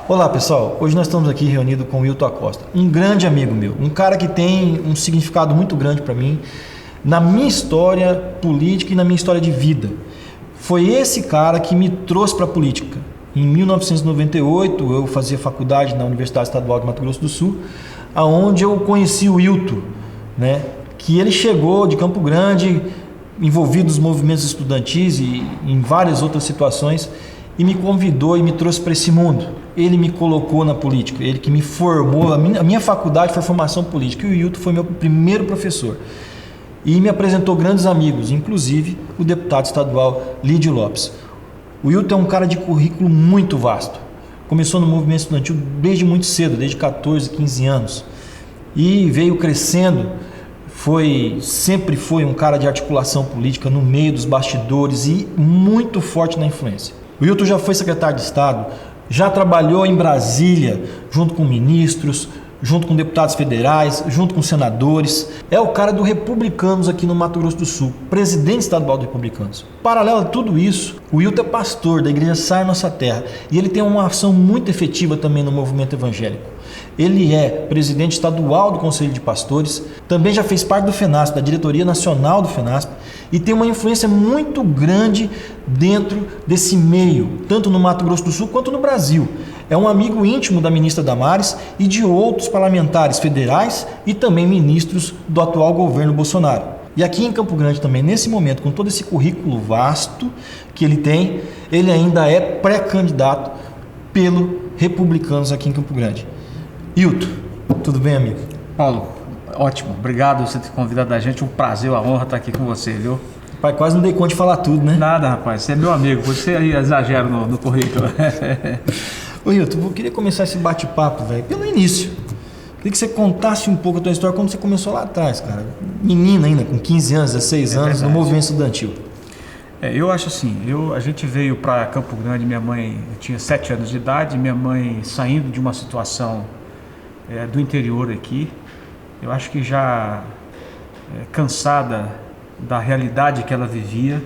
Olá pessoal, hoje nós estamos aqui reunidos com o Wilton Acosta, um grande amigo meu, um cara que tem um significado muito grande para mim, na minha história política e na minha história de vida. Foi esse cara que me trouxe para a política. Em 1998 eu fazia faculdade na Universidade Estadual de Mato Grosso do Sul, aonde eu conheci o Wilton, né? Que ele chegou de Campo Grande, envolvido nos movimentos estudantis e em várias outras situações, e me convidou e me trouxe para esse mundo. Ele me colocou na política, ele que me formou, a minha faculdade foi formação política, e o Wilton foi meu primeiro professor. E me apresentou grandes amigos, inclusive o deputado estadual Lídio Lopes. O Wilton é um cara de currículo muito vasto. Começou no movimento estudantil desde muito cedo, desde 14, 15 anos. E veio crescendo, sempre foi um cara de articulação política no meio dos bastidores e muito forte na influência. O Wilton já foi secretário de Estado, já trabalhou em Brasília, junto com ministros, junto com deputados federais, junto com senadores. É o cara do Republicanos aqui no Mato Grosso do Sul, presidente estadual do Republicanos. Paralelo a tudo isso, o Wilton é pastor da Igreja Sai Nossa Terra e ele tem uma ação muito efetiva também no movimento evangélico. Ele é presidente estadual do Conselho de Pastores, também já fez parte do FENASP, da diretoria nacional do FENASP, e tem uma influência muito grande dentro desse meio, tanto no Mato Grosso do Sul quanto no Brasil. É um amigo íntimo da ministra Damares e de outros parlamentares federais e também ministros do atual governo Bolsonaro. E aqui em Campo Grande também, nesse momento, com todo esse currículo vasto que ele tem, ele ainda é pré-candidato pelo Republicanos aqui em Campo Grande. Wilton, tudo bem, amigo? Paulo, ótimo. Obrigado por você ter convidado a gente. Um prazer, uma honra estar aqui com você, viu? Pai, quase não dei conta de falar tudo, né? Nada, rapaz. Você é meu amigo. Você aí exagera no currículo. Ô, Wilton, eu queria começar esse bate-papo, velho, pelo início. Queria que você contasse um pouco a tua história, como você começou lá atrás, cara. Menina ainda, com 15 anos, 16 anos, no movimento estudantil. Eu acho assim, a gente veio para Campo Grande, minha mãe, eu tinha 7 anos de idade, minha mãe saindo de uma situação do interior aqui, eu acho que já cansada da realidade que ela vivia,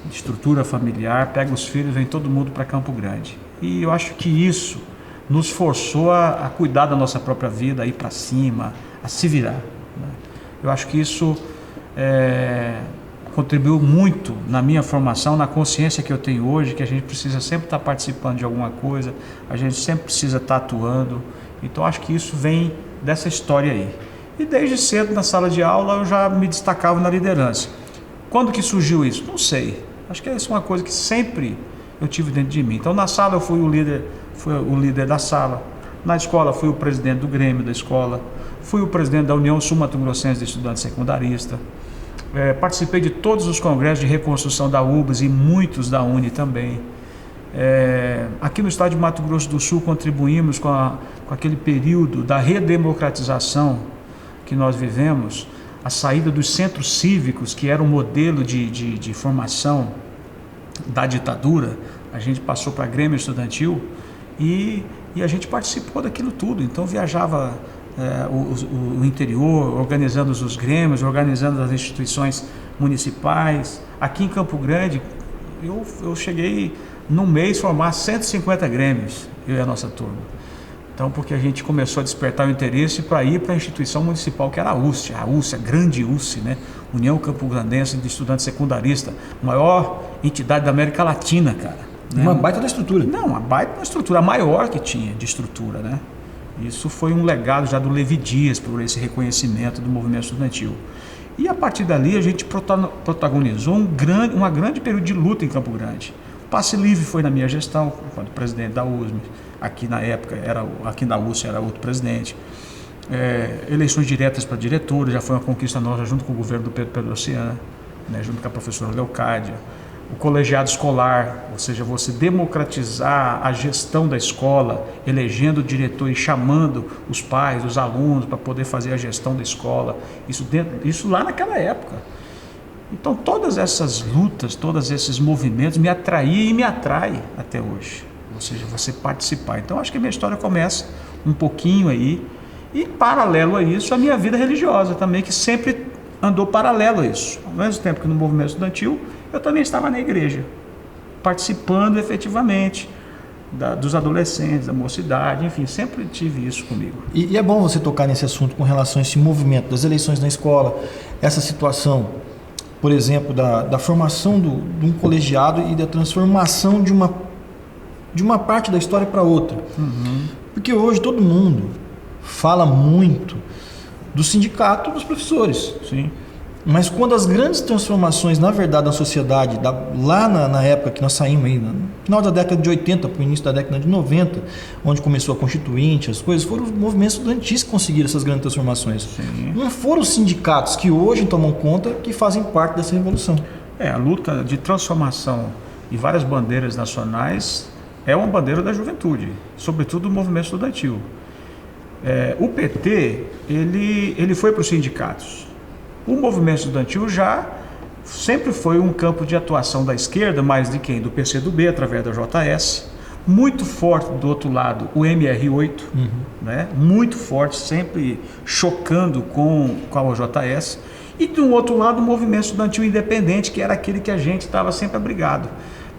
de estrutura familiar, pega os filhos, vem todo mundo para Campo Grande. E eu acho que isso nos forçou a cuidar da nossa própria vida, a ir para cima, a se virar, né? Eu acho que isso contribuiu muito na minha formação, na consciência que eu tenho hoje, que a gente precisa sempre estar participando de alguma coisa, a gente sempre precisa estar atuando. Então acho que isso vem dessa história aí. E desde cedo na sala de aula eu já me destacava na liderança. Quando que surgiu isso? Não sei. Acho que isso é uma coisa que sempre eu tive dentro de mim. Então na sala eu fui o líder da sala. Na escola fui o presidente do Grêmio da escola. Fui o presidente da União Sul-Mato-Grossense de Estudantes Secundaristas. Participei de todos os congressos de reconstrução da UBS e muitos da UNE também. Aqui no estado de Mato Grosso do Sul contribuímos com aquele período da redemocratização que nós vivemos, a saída dos centros cívicos, que era um modelo de formação da ditadura. A gente passou para Grêmio Estudantil e a gente participou daquilo tudo. Então viajava o interior, organizando os grêmios, organizando as instituições municipais. Aqui em Campo Grande eu cheguei num mês formar 150 grêmios, eu e a nossa turma. Então, porque a gente começou a despertar o interesse para ir para a instituição municipal, que era a UST, a grande UST, né? União Campo Grandense de Estudantes Secundaristas, maior entidade da América Latina, cara. Né? Uma baita da estrutura. Não, uma baita da estrutura, a maior que tinha de estrutura, né? Isso foi um legado já do Levi Dias, por esse reconhecimento do movimento estudantil. E a partir dali a gente protagonizou uma grande período de luta em Campo Grande. Passe Livre foi na minha gestão, quando presidente da USM, aqui na época, aqui na USP era outro presidente. Eleições diretas para diretor, já foi uma conquista nossa junto com o governo do Pedro Pedrocian, né, junto com a professora Leocádia. O colegiado escolar, ou seja, você democratizar a gestão da escola, elegendo o diretor e chamando os pais, os alunos para poder fazer a gestão da escola, isso lá naquela época. Então todas essas lutas, todos esses movimentos me atraíam e me atraem até hoje, ou seja, você participar. Então acho que a minha história começa um pouquinho aí, e paralelo a isso a minha vida religiosa também, que sempre andou paralelo a isso. Ao mesmo tempo que no movimento estudantil, eu também estava na igreja, participando efetivamente, dos adolescentes, da mocidade, enfim, sempre tive isso comigo. E é bom você tocar nesse assunto com relação a esse movimento das eleições na escola, essa situação, por exemplo, da formação de um colegiado e da transformação de uma parte da história para outra. Porque hoje todo mundo fala muito do sindicato dos professores. Sim. Mas quando as grandes transformações, na verdade, da sociedade, lá na época que nós saímos aí, no final da década de 80 para o início da década de 90, onde começou a Constituinte, as coisas, foram os movimentos estudantis que conseguiram essas grandes transformações. Sim. Não foram os sindicatos que hoje tomam conta que fazem parte dessa revolução. A luta de transformação e várias bandeiras nacionais é uma bandeira da juventude, sobretudo do movimento estudantil. O PT, ele foi para os sindicatos. O movimento estudantil já sempre foi um campo de atuação da esquerda, mas de quem? Do PCdoB, através da JS. Muito forte do outro lado, o MR8, né? Muito forte, sempre chocando com a OJS. E do outro lado, o movimento estudantil independente, que era aquele que a gente estava sempre abrigado.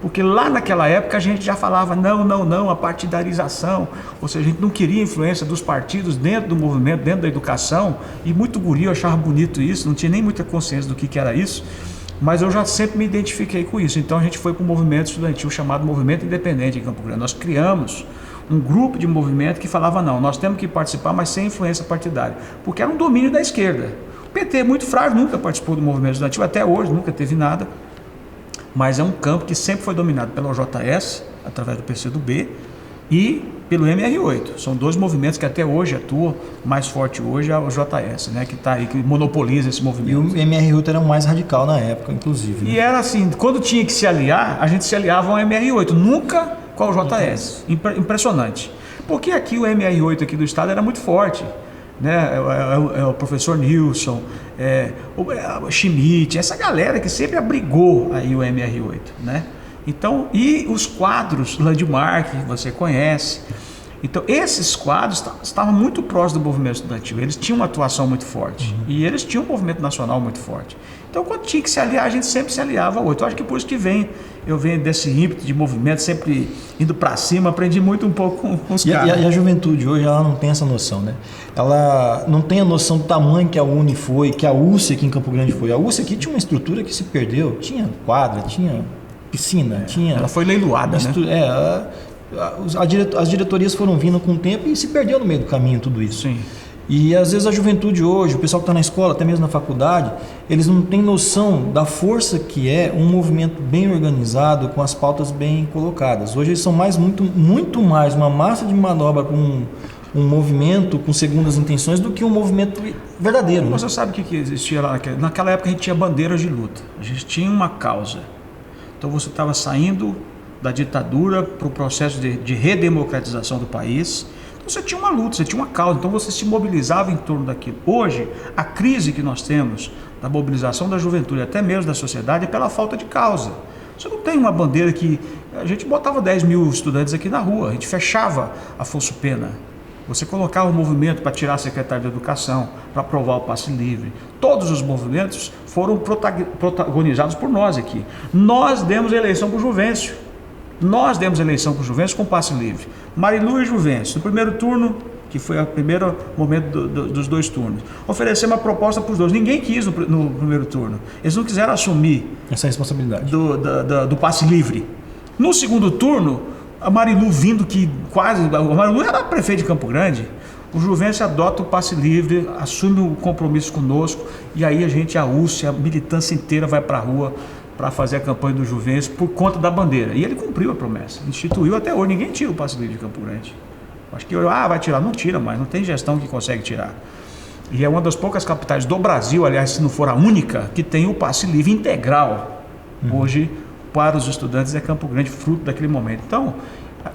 Porque lá naquela época a gente já falava não, a partidarização, ou seja, a gente não queria influência dos partidos dentro do movimento, dentro da educação, e muito guri, eu achava bonito isso, não tinha nem muita consciência do que era isso, mas eu já sempre me identifiquei com isso. Então a gente foi para um movimento estudantil chamado Movimento Independente em Campo Grande. Nós criamos um grupo de movimento que falava nós temos que participar, mas sem influência partidária, porque era um domínio da esquerda. O PT é muito frágil, nunca participou do movimento estudantil, até hoje nunca teve nada. Mas é um campo que sempre foi dominado pela OJS, através do PCdoB, e pelo MR8. São dois movimentos que até hoje atuam. Mais forte hoje é a OJS, né, que está aí, que monopoliza esse movimento. E o MR8 era o mais radical na época, inclusive. Né? E era assim, quando tinha que se aliar, a gente se aliava ao MR8, nunca com a OJS. Impressionante. Porque aqui o MR8 aqui do estado era muito forte. Né? O professor Nilson, o Schmidt, essa galera que sempre abrigou aí o MR8, né? Então, e os quadros Landmark, que você conhece. Então, esses quadros estavam muito próximos do movimento estudantil, eles tinham uma atuação muito forte, e eles tinham um movimento nacional muito forte. Então, quando tinha que se aliar, a gente sempre se aliava ao outro. Eu acho que por isso que eu venho desse ímpeto de movimento, sempre indo para cima, aprendi muito um pouco com os caras. E a juventude hoje, ela não tem essa noção, né? Ela não tem a noção do tamanho que a UNE foi, que a USE aqui em Campo Grande foi. A USE aqui tinha uma estrutura que se perdeu, tinha quadra, tinha piscina, tinha... Ela foi leiloada, né? As diretorias foram vindo com o tempo e se perdeu no meio do caminho tudo isso. Sim. E às vezes a juventude hoje, o pessoal que está na escola, até mesmo na faculdade, eles não têm noção da força que é um movimento bem organizado, com as pautas bem colocadas. Hoje eles são muito mais uma massa de manobra com um movimento com segundas intenções do que um movimento verdadeiro. Você sabe o que existia lá? Naquela época a gente tinha bandeiras de luta, a gente tinha uma causa. Então você estava saindo da ditadura para o processo de redemocratização do país. Você tinha uma luta, você tinha uma causa, então você se mobilizava em torno daquilo. Hoje, a crise que nós temos da mobilização da juventude, até mesmo da sociedade, é pela falta de causa. Você não tem uma bandeira que... A gente botava 10 mil estudantes aqui na rua, a gente fechava Afonso Pena. Você colocava o movimento para tirar a secretária de Educação, para aprovar o passe livre. Todos os movimentos foram protagonizados por nós aqui. Nós demos a eleição para o Juvencio. Nós demos eleição para o Juvencio com passe livre. Marilu e Juvencio, no primeiro turno, que foi o primeiro momento dos dois turnos, oferecemos uma proposta para os dois. Ninguém quis no primeiro turno. Eles não quiseram assumir essa responsabilidade do passe livre. No segundo turno, a Marilu vindo que quase... A Marilu era prefeito de Campo Grande. O Juvencio adota o passe livre, assume o compromisso conosco, e aí a USE, a militância inteira vai para a rua para fazer a campanha do Juvencio por conta da bandeira. E ele cumpriu a promessa, instituiu até hoje. Ninguém tira o passe livre de Campo Grande. Acho que vai tirar, não tira mais, não tem gestão que consegue tirar. E é uma das poucas capitais do Brasil, aliás, se não for a única, que tem o passe livre integral. Hoje, para os estudantes, é Campo Grande, fruto daquele momento. Então,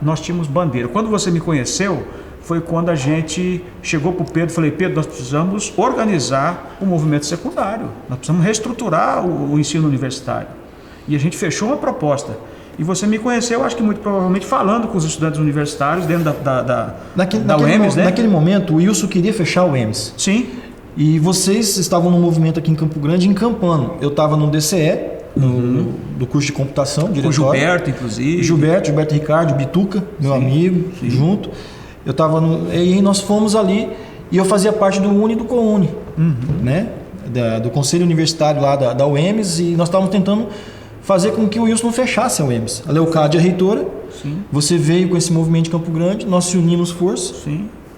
nós tínhamos bandeira. Quando você me conheceu, foi quando a gente chegou para o Pedro e falei, Pedro, nós precisamos organizar o movimento secundário, nós precisamos reestruturar o ensino universitário. E a gente fechou uma proposta. E você me conheceu, acho que muito provavelmente, falando com os estudantes universitários dentro da UEMS, né? Naquele momento, o Wilson queria fechar o UEMS. Sim. E vocês estavam no movimento aqui em Campo Grande encampando. Eu estava no DCE do curso de computação, Com o diretório. Gilberto, inclusive. Gilberto Ricardo, Bituca, meu amigo, junto. Eu estava e aí nós fomos ali e eu fazia parte do UNE e do COUNE, né? Do Conselho Universitário lá da UEMS, e nós estávamos tentando fazer com que o Wilson não fechasse a UEMS. A Leocádia, a reitora, você veio com esse movimento de Campo Grande, nós se unimos forças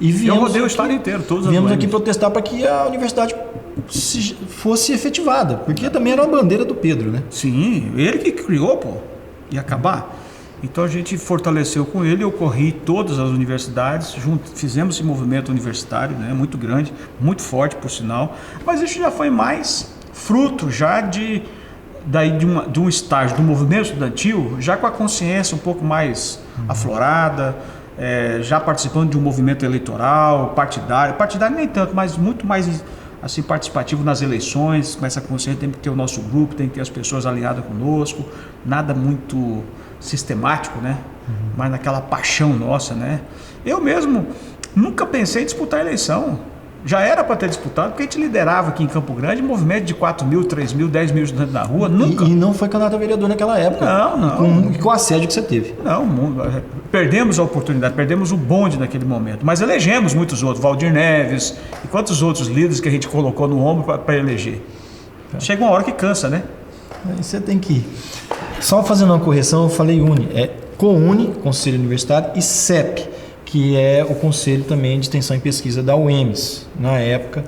e viemos. Eu rodei o estado inteiro, todos os viemos UEMS. aqui protestar para que a universidade fosse efetivada, porque também era uma bandeira do Pedro, né? Sim, ele que criou, pô, ia acabar. Então a gente fortaleceu com ele, eu corri todas as universidades, fizemos esse movimento universitário, né, muito grande, muito forte por sinal, mas isso já foi mais fruto já de um estágio do movimento estudantil, já com a consciência um pouco mais aflorada, já participando de um movimento eleitoral, partidário nem tanto, mas muito mais assim, participativo nas eleições, com essa consciência, tem que ter o nosso grupo, tem que ter as pessoas alinhadas conosco, nada muito sistemático, né? Mas naquela paixão nossa, né? Eu mesmo nunca pensei em disputar a eleição. Já era para ter disputado, porque a gente liderava aqui em Campo Grande movimento de 4 mil, 3 mil, 10 mil estudantes na rua, nunca. E não foi candidato a vereador naquela época. Não. Com o assédio que você teve. Não, perdemos a oportunidade, perdemos o bonde naquele momento. Mas elegemos muitos outros, Valdir Neves e quantos outros líderes que a gente colocou no ombro para eleger. Chega uma hora que cansa, né? Aí você tem que ir. Só fazendo uma correção, eu falei UNE. É COUNE, Conselho Universitário, e CEP, que é o Conselho também de Extensão e Pesquisa da UEMS, na época,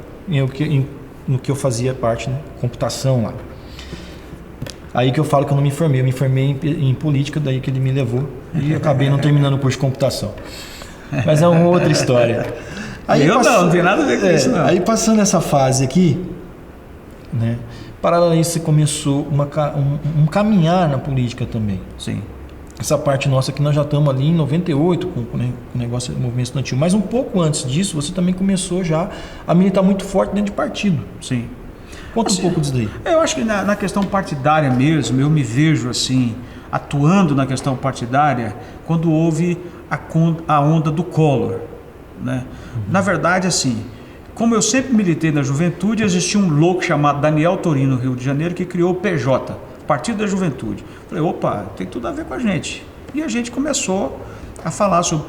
no que eu fazia parte, né? Computação lá. Aí que eu falo que eu não me formei, eu me formei em política, daí que ele me levou, e acabei não terminando o curso de computação. Mas é uma outra história. Aí não tem nada a ver com isso, não. Aí passando essa fase aqui, né? Paralelo a isso, você começou um caminhar na política também. Sim. Essa parte nossa que nós já estamos ali em 98 com o negócio do movimento estudantil. Mas um pouco antes disso, você também começou já a militar muito forte dentro de partido. Sim. Conta um pouco disso daí. Eu acho que na questão partidária mesmo, eu me vejo assim, atuando na questão partidária, quando houve a onda do Collor, né? Na verdade, assim, como eu sempre militei na juventude, existia um louco chamado Daniel Torino, no Rio de Janeiro, que criou o PJ, Partido da Juventude. Falei, opa, tem tudo a ver com a gente. E a gente começou a falar sobre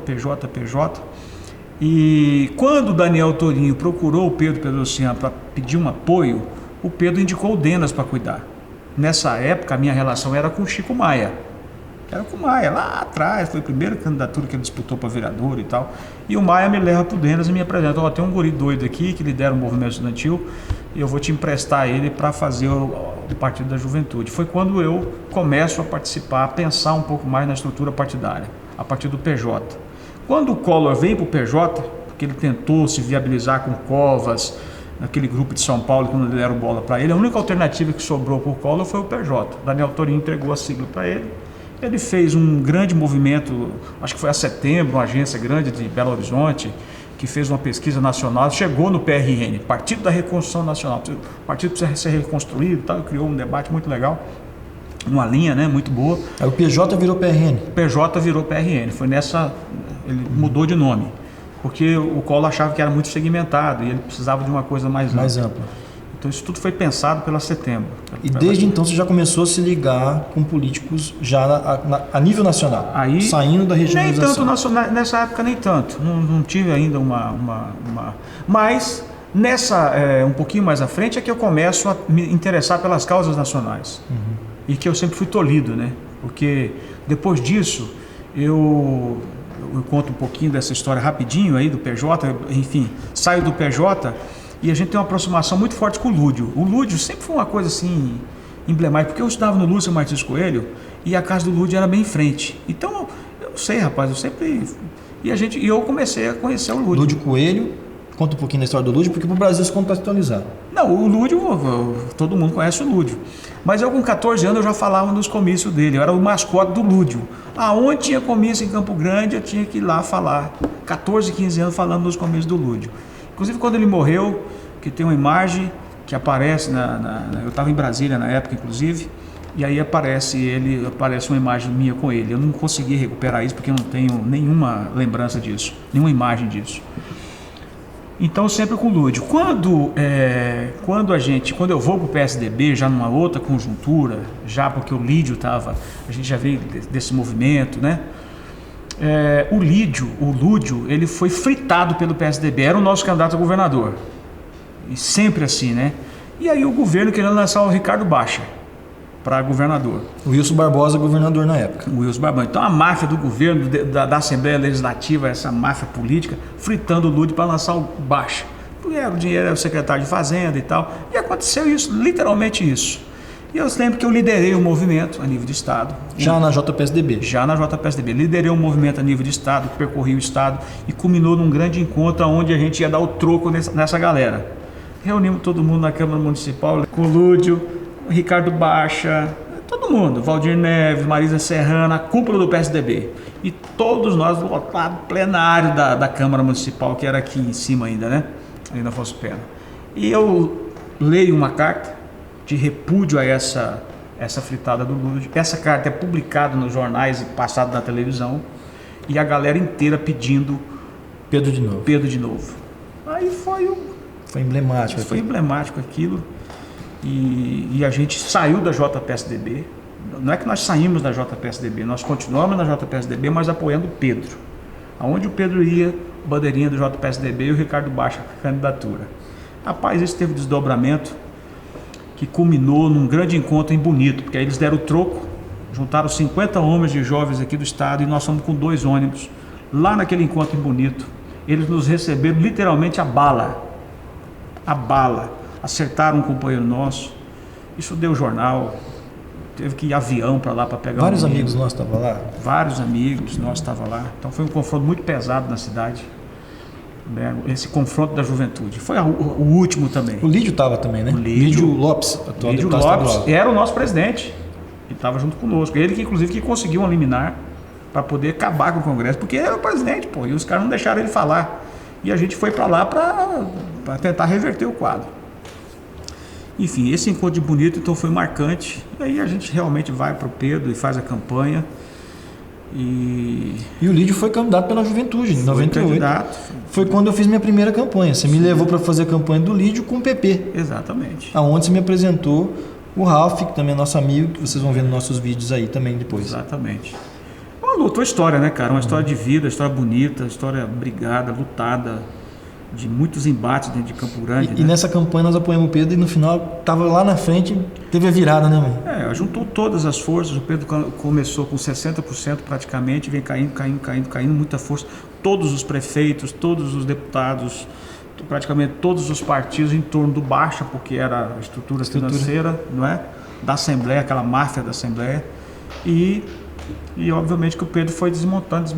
PJ. E quando o Daniel Torino procurou o Pedro Pedrocian para pedir um apoio, o Pedro indicou o Denas para cuidar. Nessa época, a minha relação era com o Chico Maia. Era com o Maia, lá atrás, foi a primeira candidatura que ele disputou para vereador e tal. E o Maia me leva para o Denas e me apresenta, tem um guri doido aqui que lidera o movimento estudantil e eu vou te emprestar ele para fazer o Partido da Juventude. Foi quando eu começo a participar, a pensar um pouco mais na estrutura partidária, a partir do PJ. Quando o Collor veio para o PJ, porque ele tentou se viabilizar com Covas, naquele grupo de São Paulo, quando deram bola para ele, a única alternativa que sobrou para o Collor foi o PJ. Daniel Torino entregou a sigla para ele. Ele fez um grande movimento, acho que foi a Setembro, uma agência grande de Belo Horizonte, que fez uma pesquisa nacional, chegou no PRN, Partido da Reconstrução Nacional. O partido precisa ser reconstruído, tal, criou um debate muito legal, uma linha, né, muito boa. Aí o PJ virou PRN. O PJ virou PRN, foi nessa, ele mudou de nome, porque o Collor achava que era muito segmentado e ele precisava de uma coisa mais ampla. Então isso tudo foi pensado pela Setembro. E desde então você já começou a se ligar com políticos já a nível nacional, aí, saindo da regionalização. Nem tanto, nessa época nem tanto, não tive ainda Mas um pouquinho mais à frente é que eu começo a me interessar pelas causas nacionais. E que eu sempre fui tolhido, né? Porque depois disso eu conto um pouquinho dessa história rapidinho aí do PJ, enfim, saio do PJ. E a gente tem uma aproximação muito forte com o Lúdio. O Lúdio sempre foi uma coisa assim, emblemática, porque eu estudava no Lúcio Martins Coelho e a casa do Lúdio era bem em frente. Então, eu não sei, rapaz, eu sempre... E eu comecei a conhecer o Lúdio. Lúdio Coelho, conta um pouquinho da história do Lúdio, porque para o Brasil se contextualizar. Não, o Lúdio, todo mundo conhece o Lúdio. Mas eu com 14 anos eu já falava nos comícios dele, eu era o mascote do Lúdio. Aonde tinha comício em Campo Grande, eu tinha que ir lá falar. 14, 15 anos falando nos comícios do Lúdio. Inclusive quando ele morreu, que tem uma imagem que aparece, eu estava em Brasília na época inclusive, e aí aparece uma imagem minha com ele. Eu não consegui recuperar isso porque eu não tenho nenhuma lembrança disso, nenhuma imagem disso. Então sempre com o Lúdio. Quando eu vou para o PSDB, já numa outra conjuntura, já porque o Lídio estava, a gente já veio desse movimento, né? O Lúdio, ele foi fritado pelo PSDB, era o nosso candidato a governador. E sempre assim, né? E aí o governo querendo lançar o Ricardo Baixa para governador. O Wilson Barbosa, governador na época. O Wilson Barbosa. Então a máfia do governo, da Assembleia Legislativa, essa máfia política, fritando o Lúdio para lançar o Baixa. Porque o dinheiro era o secretário de Fazenda e tal. E aconteceu isso, literalmente isso. E eu lembro que eu liderei o movimento a nível de Estado. Já na JPSDB? Já na JPSDB. Liderei um movimento a nível de Estado, percorri o Estado e culminou num grande encontro onde a gente ia dar o troco nessa galera. Reunimos todo mundo na Câmara Municipal, com o Lúdio, o Ricardo Baixa, todo mundo, Valdir Neves, Marisa Serrana, a cúpula do PSDB. E todos nós lotados, plenário da Câmara Municipal, que era aqui em cima ainda, né? Ali na Afonso Pena. E eu leio uma carta de repúdio a essa fritada do Lúdio. Essa carta é publicada nos jornais e passada na televisão. E a galera inteira pedindo Pedro de novo. Aí Foi emblemático. Foi emblemático aquilo. E a gente saiu da JPSDB. Não é que nós saímos da JPSDB, nós continuamos na JPSDB, mas apoiando o Pedro. Aonde o Pedro ia, bandeirinha do JPSDB e o Ricardo Baixa com a candidatura. Rapaz, isso teve desdobramento que culminou num grande encontro em Bonito, porque aí eles deram o troco, juntaram 50 homens de jovens aqui do estado e nós fomos com 2 ônibus. Lá naquele encontro em Bonito, eles nos receberam literalmente a bala. Acertaram um companheiro nosso, isso deu jornal, teve que ir avião para lá para pegar Vários amigos nossos estavam lá? Vários amigos nossos estavam lá, então foi um confronto muito pesado na cidade, né? Esse confronto da juventude, foi o último também. O Lídio estava também, né? O Lídio Lopes, atual Lídio deputado Lopes estadual. era o nosso presidente, que estava junto conosco, ele que inclusive que conseguiu um liminar para poder acabar com o Congresso, porque ele era o presidente, pô, e os caras não deixaram ele falar, e a gente foi para lá para tentar reverter o quadro. Enfim, esse encontro de Bonito então foi marcante. E aí a gente realmente vai para o Pedro e faz a campanha. E o Lídio foi candidato pela Juventude em 98. Candidato. Foi quando eu fiz minha primeira campanha. Você me levou para fazer a campanha do Lídio com o PP. Exatamente. Aonde você me apresentou o Ralph, que também é nosso amigo, que vocês vão ver nos nossos vídeos aí também depois. Exatamente. Uma luta, uma história, né, cara? Uma história de vida, uma história bonita, uma história brigada, lutada, de muitos embates dentro de Campo Grande. E nessa campanha nós apoiamos o Pedro e no final estava lá na frente, teve a virada, né, mãe? Juntou todas as forças. O Pedro começou com 60% praticamente, vem caindo, muita força. Todos os prefeitos, todos os deputados, praticamente todos os partidos em torno do Baixa, porque era a estrutura financeira, não é? Da Assembleia, aquela máfia da Assembleia. E obviamente que o Pedro foi desmontando.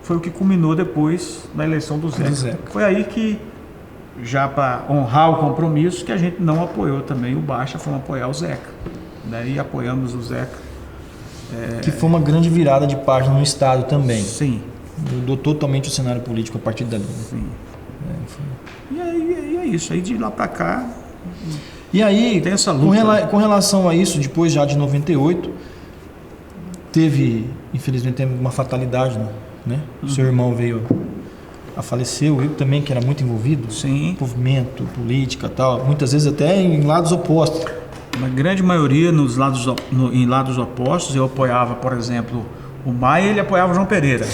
Foi o que culminou depois na eleição do Zeca. Foi aí que, já para honrar o compromisso, que a gente não apoiou também o Baixa, fomos apoiar o Zeca. Daí apoiamos o Zeca. Que foi uma grande virada de página no estado também. Sim. Mudou totalmente o cenário político a partir dali. Sim. E aí é isso. Aí de lá para cá... E aí, tem essa luta. Com relação a isso, depois já de 98, infelizmente, uma fatalidade, né? O seu irmão veio a falecer, eu também, que era muito envolvido. Sim. Movimento, política e tal, muitas vezes até em lados opostos. Na grande maioria, em lados opostos, eu apoiava, por exemplo, o Maia, ele apoiava o João Pereira.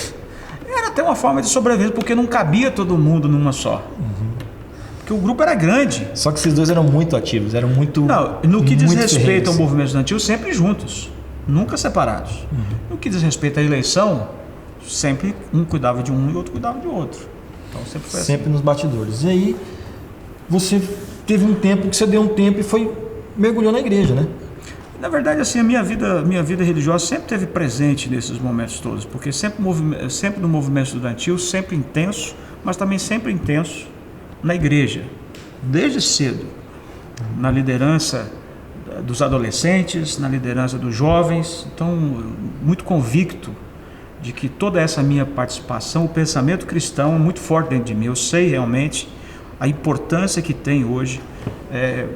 Era até uma forma de sobrevivência, porque não cabia todo mundo numa só. Porque o grupo era grande. Só que esses dois eram muito ativos, eram muito... Não, no que diz respeito ferreiros ao movimento estudantil, sempre juntos, nunca separados. No que diz respeito à eleição, sempre um cuidava de um e o outro cuidava de outro. Então sempre foi sempre assim. Nos bastidores. E aí, você teve um tempo que você deu um tempo e mergulhou na igreja, né? Na verdade, assim, a minha vida religiosa sempre esteve presente nesses momentos todos, porque sempre no movimento estudantil, sempre intenso, mas também sempre intenso na igreja, desde cedo, na liderança dos adolescentes, na liderança dos jovens. Então, muito convicto de que toda essa minha participação, o pensamento cristão é muito forte dentro de mim. Eu sei realmente a importância que tem hoje,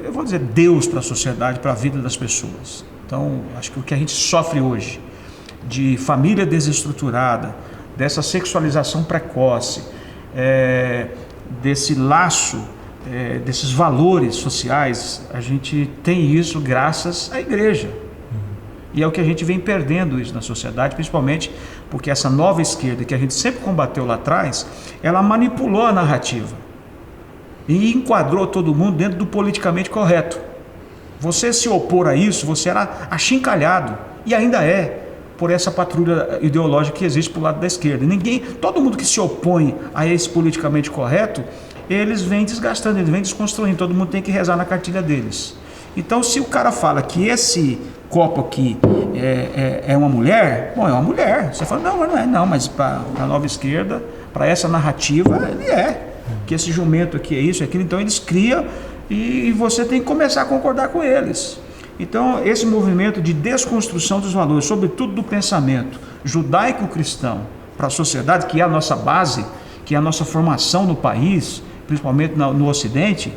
eu vou dizer, Deus para a sociedade, para a vida das pessoas. Então, acho que o que a gente sofre hoje, de família desestruturada, dessa sexualização precoce, desse laço, desses valores sociais, a gente tem isso graças à igreja. E é o que a gente vem perdendo isso na sociedade, principalmente porque essa nova esquerda que a gente sempre combateu lá atrás, ela manipulou a narrativa e enquadrou todo mundo dentro do politicamente correto. Você se opor a isso, você era achincalhado, e ainda é, por essa patrulha ideológica que existe pro lado da esquerda. Todo mundo que se opõe a esse politicamente correto, eles vêm desgastando, eles vêm desconstruindo, todo mundo tem que rezar na cartilha deles. Então, se o cara fala que esse copo aqui é uma mulher, bom, é uma mulher. Você fala, não é não, mas para a nova esquerda, para essa narrativa, ele que esse jumento aqui é isso, é aquilo, então eles criam e você tem que começar a concordar com eles. Então, esse movimento de desconstrução dos valores, sobretudo do pensamento judaico-cristão para a sociedade, que é a nossa base, que é a nossa formação no país, principalmente no Ocidente,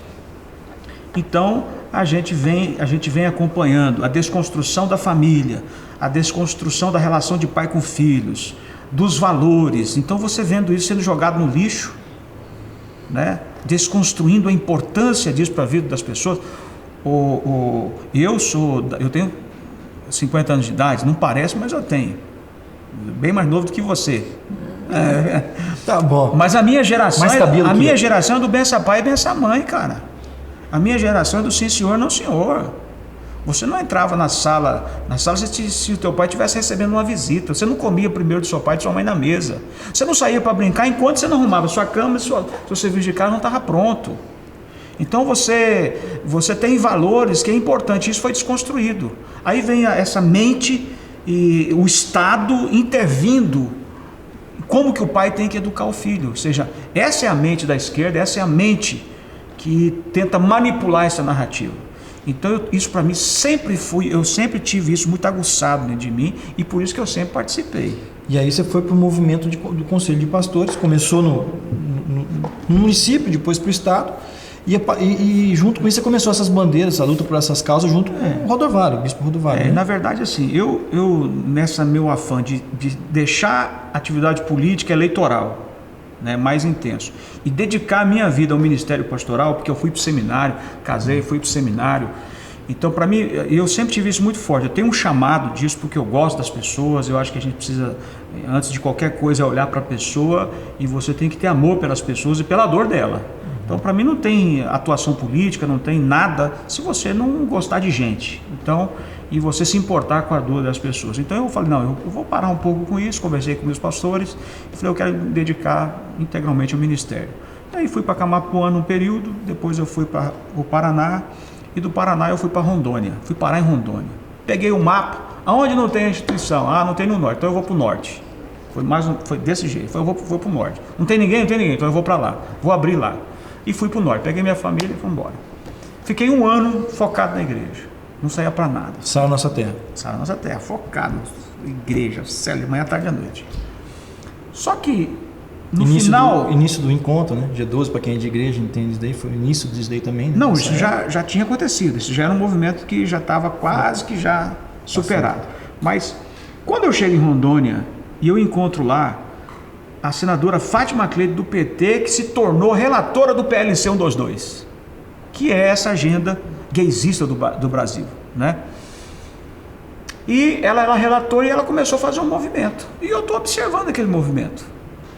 então a gente vem acompanhando a desconstrução da família, a desconstrução da relação de pai com filhos, dos valores. Então você vendo isso sendo jogado no lixo, né? Desconstruindo a importância disso para a vida das pessoas. Eu tenho 50 anos de idade, não parece, mas eu tenho. Bem mais novo do que você. Tá bom. Mas a minha geração é do bença pai e bença mãe, cara. A minha geração é do sim senhor, não senhor. Você não entrava na sala se o teu pai estivesse recebendo uma visita. Você não comia primeiro do seu pai e de sua mãe na mesa. Você não saía para brincar enquanto você não arrumava sua cama e seu serviço de casa não estava pronto. Então você tem valores que é importante, isso foi desconstruído. Aí vem essa mente e o Estado intervindo. Como que o pai tem que educar o filho? Ou seja, essa é a mente da esquerda, essa é a mente que tenta manipular essa narrativa. Então isso para mim eu sempre tive isso muito aguçado dentro de mim e por isso que eu sempre participei. E aí você foi para o movimento do Conselho de Pastores, começou no município, depois para o Estado, e junto com isso você começou essas bandeiras, a luta por essas causas junto com o Rodovalho, o Bispo Rodovalho. Né? Na verdade, assim, eu nessa meu afã de deixar a atividade política eleitoral, né, mais intenso, e dedicar a minha vida ao ministério pastoral, porque eu fui para o seminário, casei, fui para o seminário. Então, para mim, eu sempre tive isso muito forte. Eu tenho um chamado disso porque eu gosto das pessoas. Eu acho que a gente precisa, antes de qualquer coisa, olhar para a pessoa, e você tem que ter amor pelas pessoas e pela dor dela. Então, para mim, não tem atuação política, não tem nada se você não gostar de gente. Então, e você se importar com a dor das pessoas. Então, eu falei, não, eu vou parar um pouco com isso. Conversei com meus pastores e falei, eu quero me dedicar integralmente ao ministério. Aí fui para Camapuã um período, depois eu fui para o Paraná, e do Paraná eu fui para Rondônia, fui parar em Rondônia. Peguei o mapa, aonde não tem a instituição? Ah, não tem no norte, então eu vou para o norte. Foi desse jeito, eu vou para o norte. Não tem ninguém, então eu vou para lá, vou abrir lá. E fui para o norte, peguei minha família e fui embora. Fiquei 1 ano focado na igreja, não saía para nada. Sal Nossa Terra. Sal Nossa Terra, focado, igreja, célula, de manhã, tarde e à noite. Só que no final... Início do encontro, né? Dia 12, para quem é de igreja, entende isso daí, foi o início disso daí também. Né? Não, isso já tinha acontecido, isso já era um movimento que já estava quase que já superado. Mas quando eu chego em Rondônia e eu encontro lá a senadora Fátima Cleide do PT, que se tornou relatora do PLC 122, que é essa agenda gaysista do Brasil, né? E ela era relatora e ela começou a fazer um movimento. E eu estou observando aquele movimento.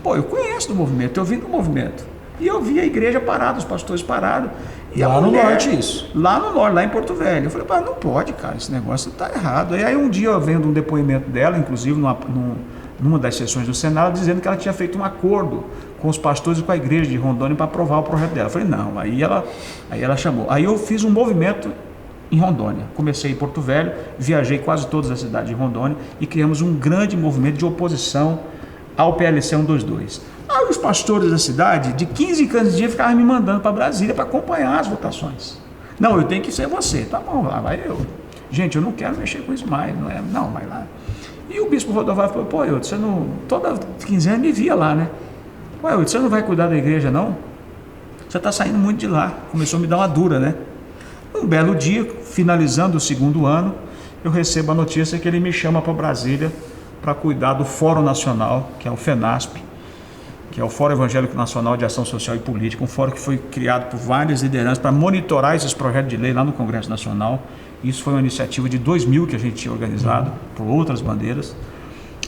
Pô, eu conheço do movimento, eu vim do movimento. E eu vi a igreja parada, os pastores parados. E lá no norte isso? Lá no norte, lá em Porto Velho. Eu falei, pá, não pode, cara, esse negócio tá errado. E aí um dia eu vendo um depoimento dela, inclusive numa das sessões do Senado, dizendo que ela tinha feito um acordo com os pastores e com a igreja de Rondônia para aprovar o projeto dela. Eu falei, não, aí ela chamou. Aí eu fiz um movimento em Rondônia. Comecei em Porto Velho, viajei quase todas as cidades de Rondônia e criamos um grande movimento de oposição ao PLC 122. Aí os pastores da cidade, de 15 em 15 dias, ficavam me mandando para Brasília para acompanhar as votações. Não, eu tenho que ser você. Tá bom, lá vai eu. Gente, eu não quero mexer com isso mais. Não, vai lá. E o bispo Rodovalho falou, pô, você não... Toda quinzena me via lá, né? Pô, você não vai cuidar da igreja, não? Você está saindo muito de lá. Começou a me dar uma dura, né? Um belo dia, finalizando o 2º ano, eu recebo a notícia que ele me chama para Brasília para cuidar do Fórum Nacional, que é o FENASP, que é o Fórum Evangélico Nacional de Ação Social e Política, um fórum que foi criado por várias lideranças para monitorar esses projetos de lei lá no Congresso Nacional. Isso foi uma iniciativa de 2000 que a gente tinha organizado por outras bandeiras.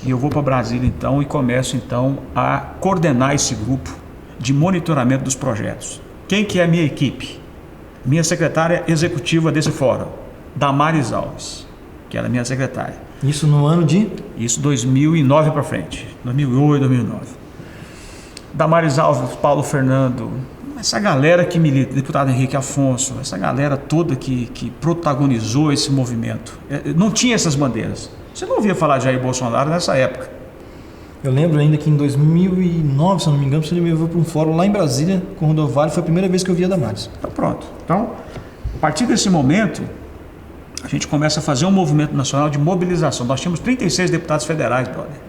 E eu vou para Brasília então e começo então a coordenar esse grupo de monitoramento dos projetos. Quem que é a minha equipe? Minha secretária executiva desse fórum, Damares Alves, que era minha secretária. Isso no ano de? Isso 2009 para frente, 2008, 2009. Damares Alves, Paulo Fernando, essa galera que milita, deputado Henrique Afonso, essa galera toda que protagonizou esse movimento. Não tinha essas bandeiras. Você não ouvia falar de Jair Bolsonaro nessa época. Eu lembro ainda que em 2009, se eu não me engano, você me levou para um fórum lá em Brasília, com o Rodovalho, foi a primeira vez que eu via Damares. Então pronto. Então, a partir desse momento, a gente começa a fazer um movimento nacional de mobilização. Nós tínhamos 36 deputados federais, brother.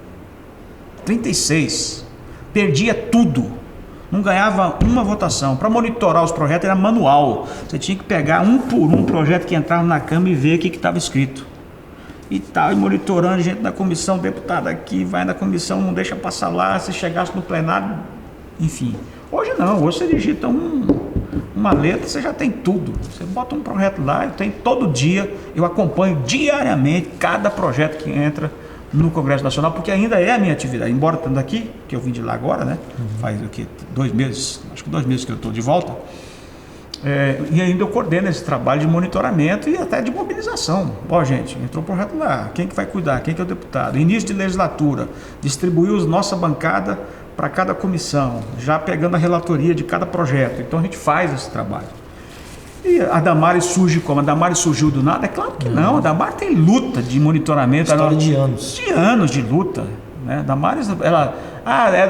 36. Perdia tudo. Não ganhava uma votação. Para monitorar os projetos era manual. Você tinha que pegar um por um projeto que entrava na Câmara e ver o que estava escrito. E tal, e monitorando gente da comissão, deputado aqui, vai na comissão, não deixa passar lá, se chegasse no plenário, enfim. Hoje não, hoje você digita uma letra, você já tem tudo. Você bota um projeto lá, eu tenho todo dia, eu acompanho diariamente cada projeto que entra no Congresso Nacional, porque ainda é a minha atividade, embora estando aqui, que eu vim de lá agora, né? Faz o quê? 2 meses, acho que 2 meses que eu estou de volta. E ainda eu coordeno esse trabalho de monitoramento e até de mobilização. Ó, gente, entrou o projeto lá, quem que vai cuidar, quem que é o deputado? Início de legislatura, distribuiu nossa bancada para cada comissão, já pegando a relatoria de cada projeto. Então a gente faz esse trabalho. E a Damares surge como? A Damares surgiu do nada? É claro que não, a Damares tem luta de monitoramento. História de anos. De anos de luta. Né? A Damares, ela...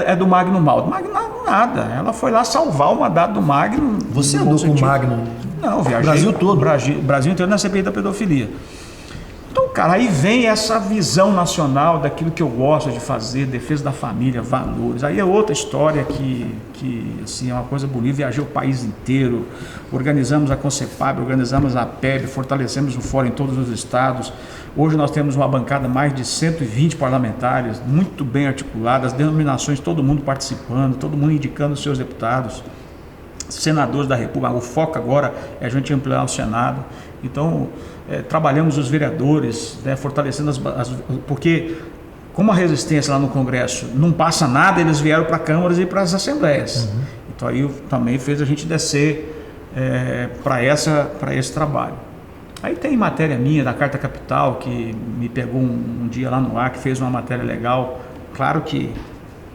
é do Magno Malta. Magno nada. Ela foi lá salvar o mandato do Magno. Você andou com o Magno? Não, viajei. Brasil todo? Brasil inteiro na CPI da pedofilia. Então, cara, aí vem essa visão nacional daquilo que eu gosto de fazer, defesa da família, valores. Aí é outra história que assim, é uma coisa bonita. Viajei o país inteiro, organizamos a Concepab, organizamos a PEB, fortalecemos o fórum em todos os estados. Hoje nós temos uma bancada mais de 120 parlamentares, muito bem articuladas, denominações, todo mundo participando, todo mundo indicando os seus deputados, senadores da República. O foco agora é a gente ampliar o Senado. Então, trabalhamos os vereadores, né, fortalecendo porque como a resistência lá no Congresso não passa nada, eles vieram para câmaras e para as assembleias. Então aí também fez a gente descer para esse trabalho. Aí tem matéria minha da Carta Capital, que me pegou um dia lá no ar, que fez uma matéria legal, claro que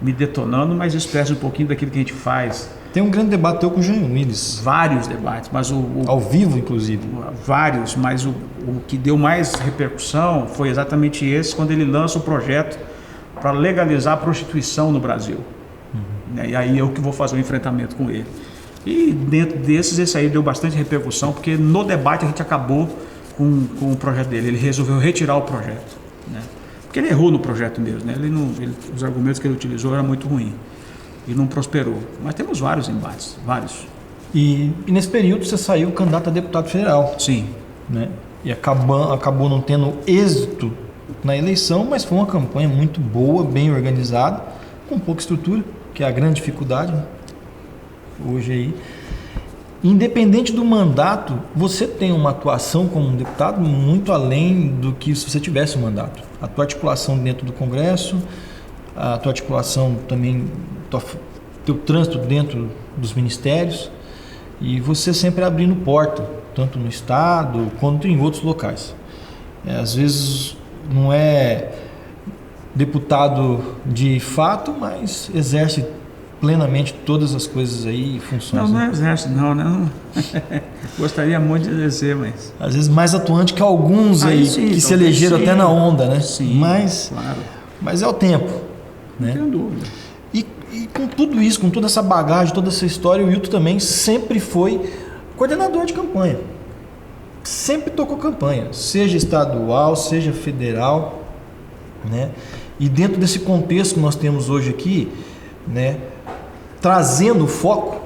me detonando, mas expressa um pouquinho daquilo que a gente faz. Tem um grande debate teu com o Jean Willis. Vários debates, mas ao vivo, inclusive. Vários, mas o que deu mais repercussão foi exatamente esse, quando ele lança o projeto para legalizar a prostituição no Brasil. E aí eu que vou fazer um enfrentamento com ele. E dentro desses, esse aí deu bastante repercussão, porque no debate a gente acabou com o projeto dele. Ele resolveu retirar o projeto, né? Porque ele errou no projeto mesmo, né? Os argumentos que ele utilizou eram muito ruins e não prosperou. Mas temos vários embates, vários. E nesse período você saiu candidato a deputado federal. Sim. Né? E acabou não tendo êxito na eleição, mas foi uma campanha muito boa, bem organizada, com pouca estrutura, que é a grande dificuldade, né? Hoje aí. Independente do mandato, você tem uma atuação como um deputado muito além do que se você tivesse um mandato. A tua articulação dentro do Congresso, a tua articulação também, teu trânsito dentro dos ministérios, e você sempre abrindo porta, tanto no estado quanto em outros locais. Às vezes não é deputado de fato, mas exerce plenamente todas as coisas aí e funções. Não é exército, não. Gostaria muito de exercer, mas... Às vezes mais atuante que alguns aí, sim, que se elegeram até na onda, né? Sim, claro. Mas é o tempo, né? Não tenho dúvida. E com tudo isso, com toda essa bagagem, toda essa história, o Wilton também sempre foi coordenador de campanha. Sempre tocou campanha, seja estadual, seja federal, né? E dentro desse contexto que nós temos hoje aqui, né, trazendo o foco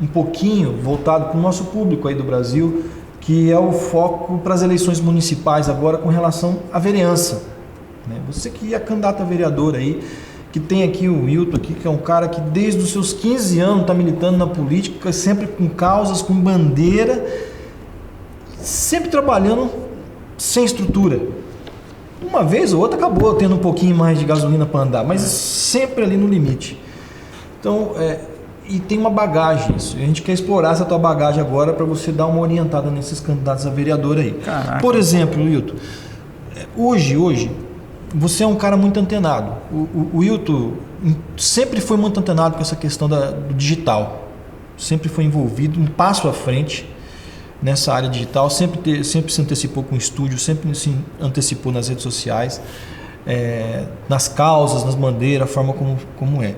um pouquinho voltado para o nosso público aí do Brasil, que é o foco para as eleições municipais agora com relação à vereança, né? Você que é candidato a vereador aí, que tem aqui o Wilton, aqui, que é um cara que desde os seus 15 anos está militando na política, sempre com causas, com bandeira, sempre trabalhando sem estrutura. Uma vez ou outra acabou tendo um pouquinho mais de gasolina para andar, mas sempre ali no limite. Então, e tem uma bagagem isso. A gente quer explorar essa tua bagagem agora para você dar uma orientada nesses candidatos a vereador aí. Caraca. Por exemplo, Wilton, hoje, você é um cara muito antenado. O Wilton sempre foi muito antenado com essa questão do digital. Sempre foi envolvido, um passo à frente nessa área digital, sempre se antecipou com o estúdio, sempre se antecipou nas redes sociais, nas causas, nas bandeiras, a forma como é.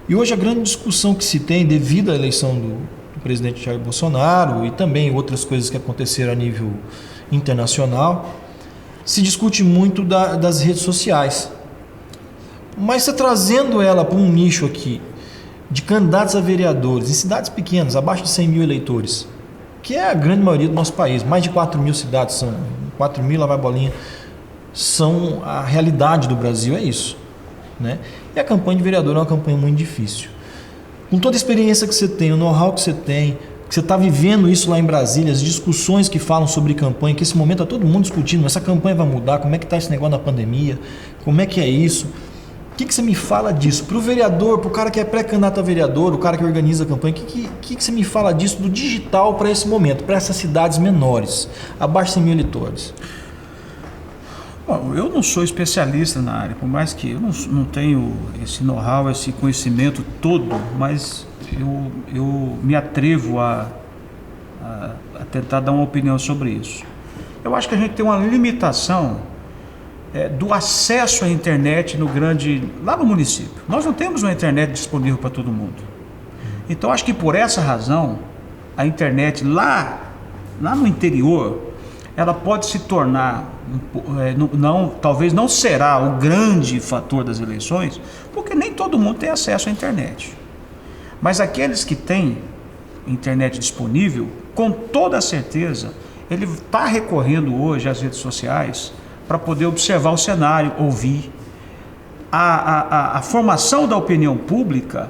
E hoje a grande discussão que se tem devido à eleição do presidente Jair Bolsonaro e também outras coisas que aconteceram a nível internacional, se discute muito das redes sociais. Mas você trazendo ela para um nicho aqui de candidatos a vereadores em cidades pequenas, abaixo de 100 mil eleitores, que é a grande maioria do nosso país, mais de 4 mil cidades, são 4 mil, lá vai bolinha, são a realidade do Brasil, é isso, né? E a campanha de vereador é uma campanha muito difícil. Com toda a experiência que você tem, o know-how que você tem, que você está vivendo isso lá em Brasília, as discussões que falam sobre campanha, que esse momento está todo mundo discutindo, essa campanha vai mudar, como é que está esse negócio na pandemia, como é que é isso? O que você me fala disso? Para o vereador, para o cara que é pré-candidato a vereador, o cara que organiza a campanha, o que você me fala disso do digital para esse momento, para essas cidades menores, abaixo de 100 mil eleitores? Bom, eu não sou especialista na área, por mais que eu não tenho esse know-how, esse conhecimento todo, mas eu me atrevo a tentar dar uma opinião sobre isso. Eu acho que a gente tem uma limitação do acesso à internet lá no município. Nós não temos uma internet disponível para todo mundo. Então acho que por essa razão a internet lá no interior ela pode se tornar talvez não será o grande fator das eleições, porque nem todo mundo tem acesso à internet. Mas aqueles que têm internet disponível, com toda certeza, ele está recorrendo hoje às redes sociais para poder observar o cenário, ouvir. A formação da opinião pública,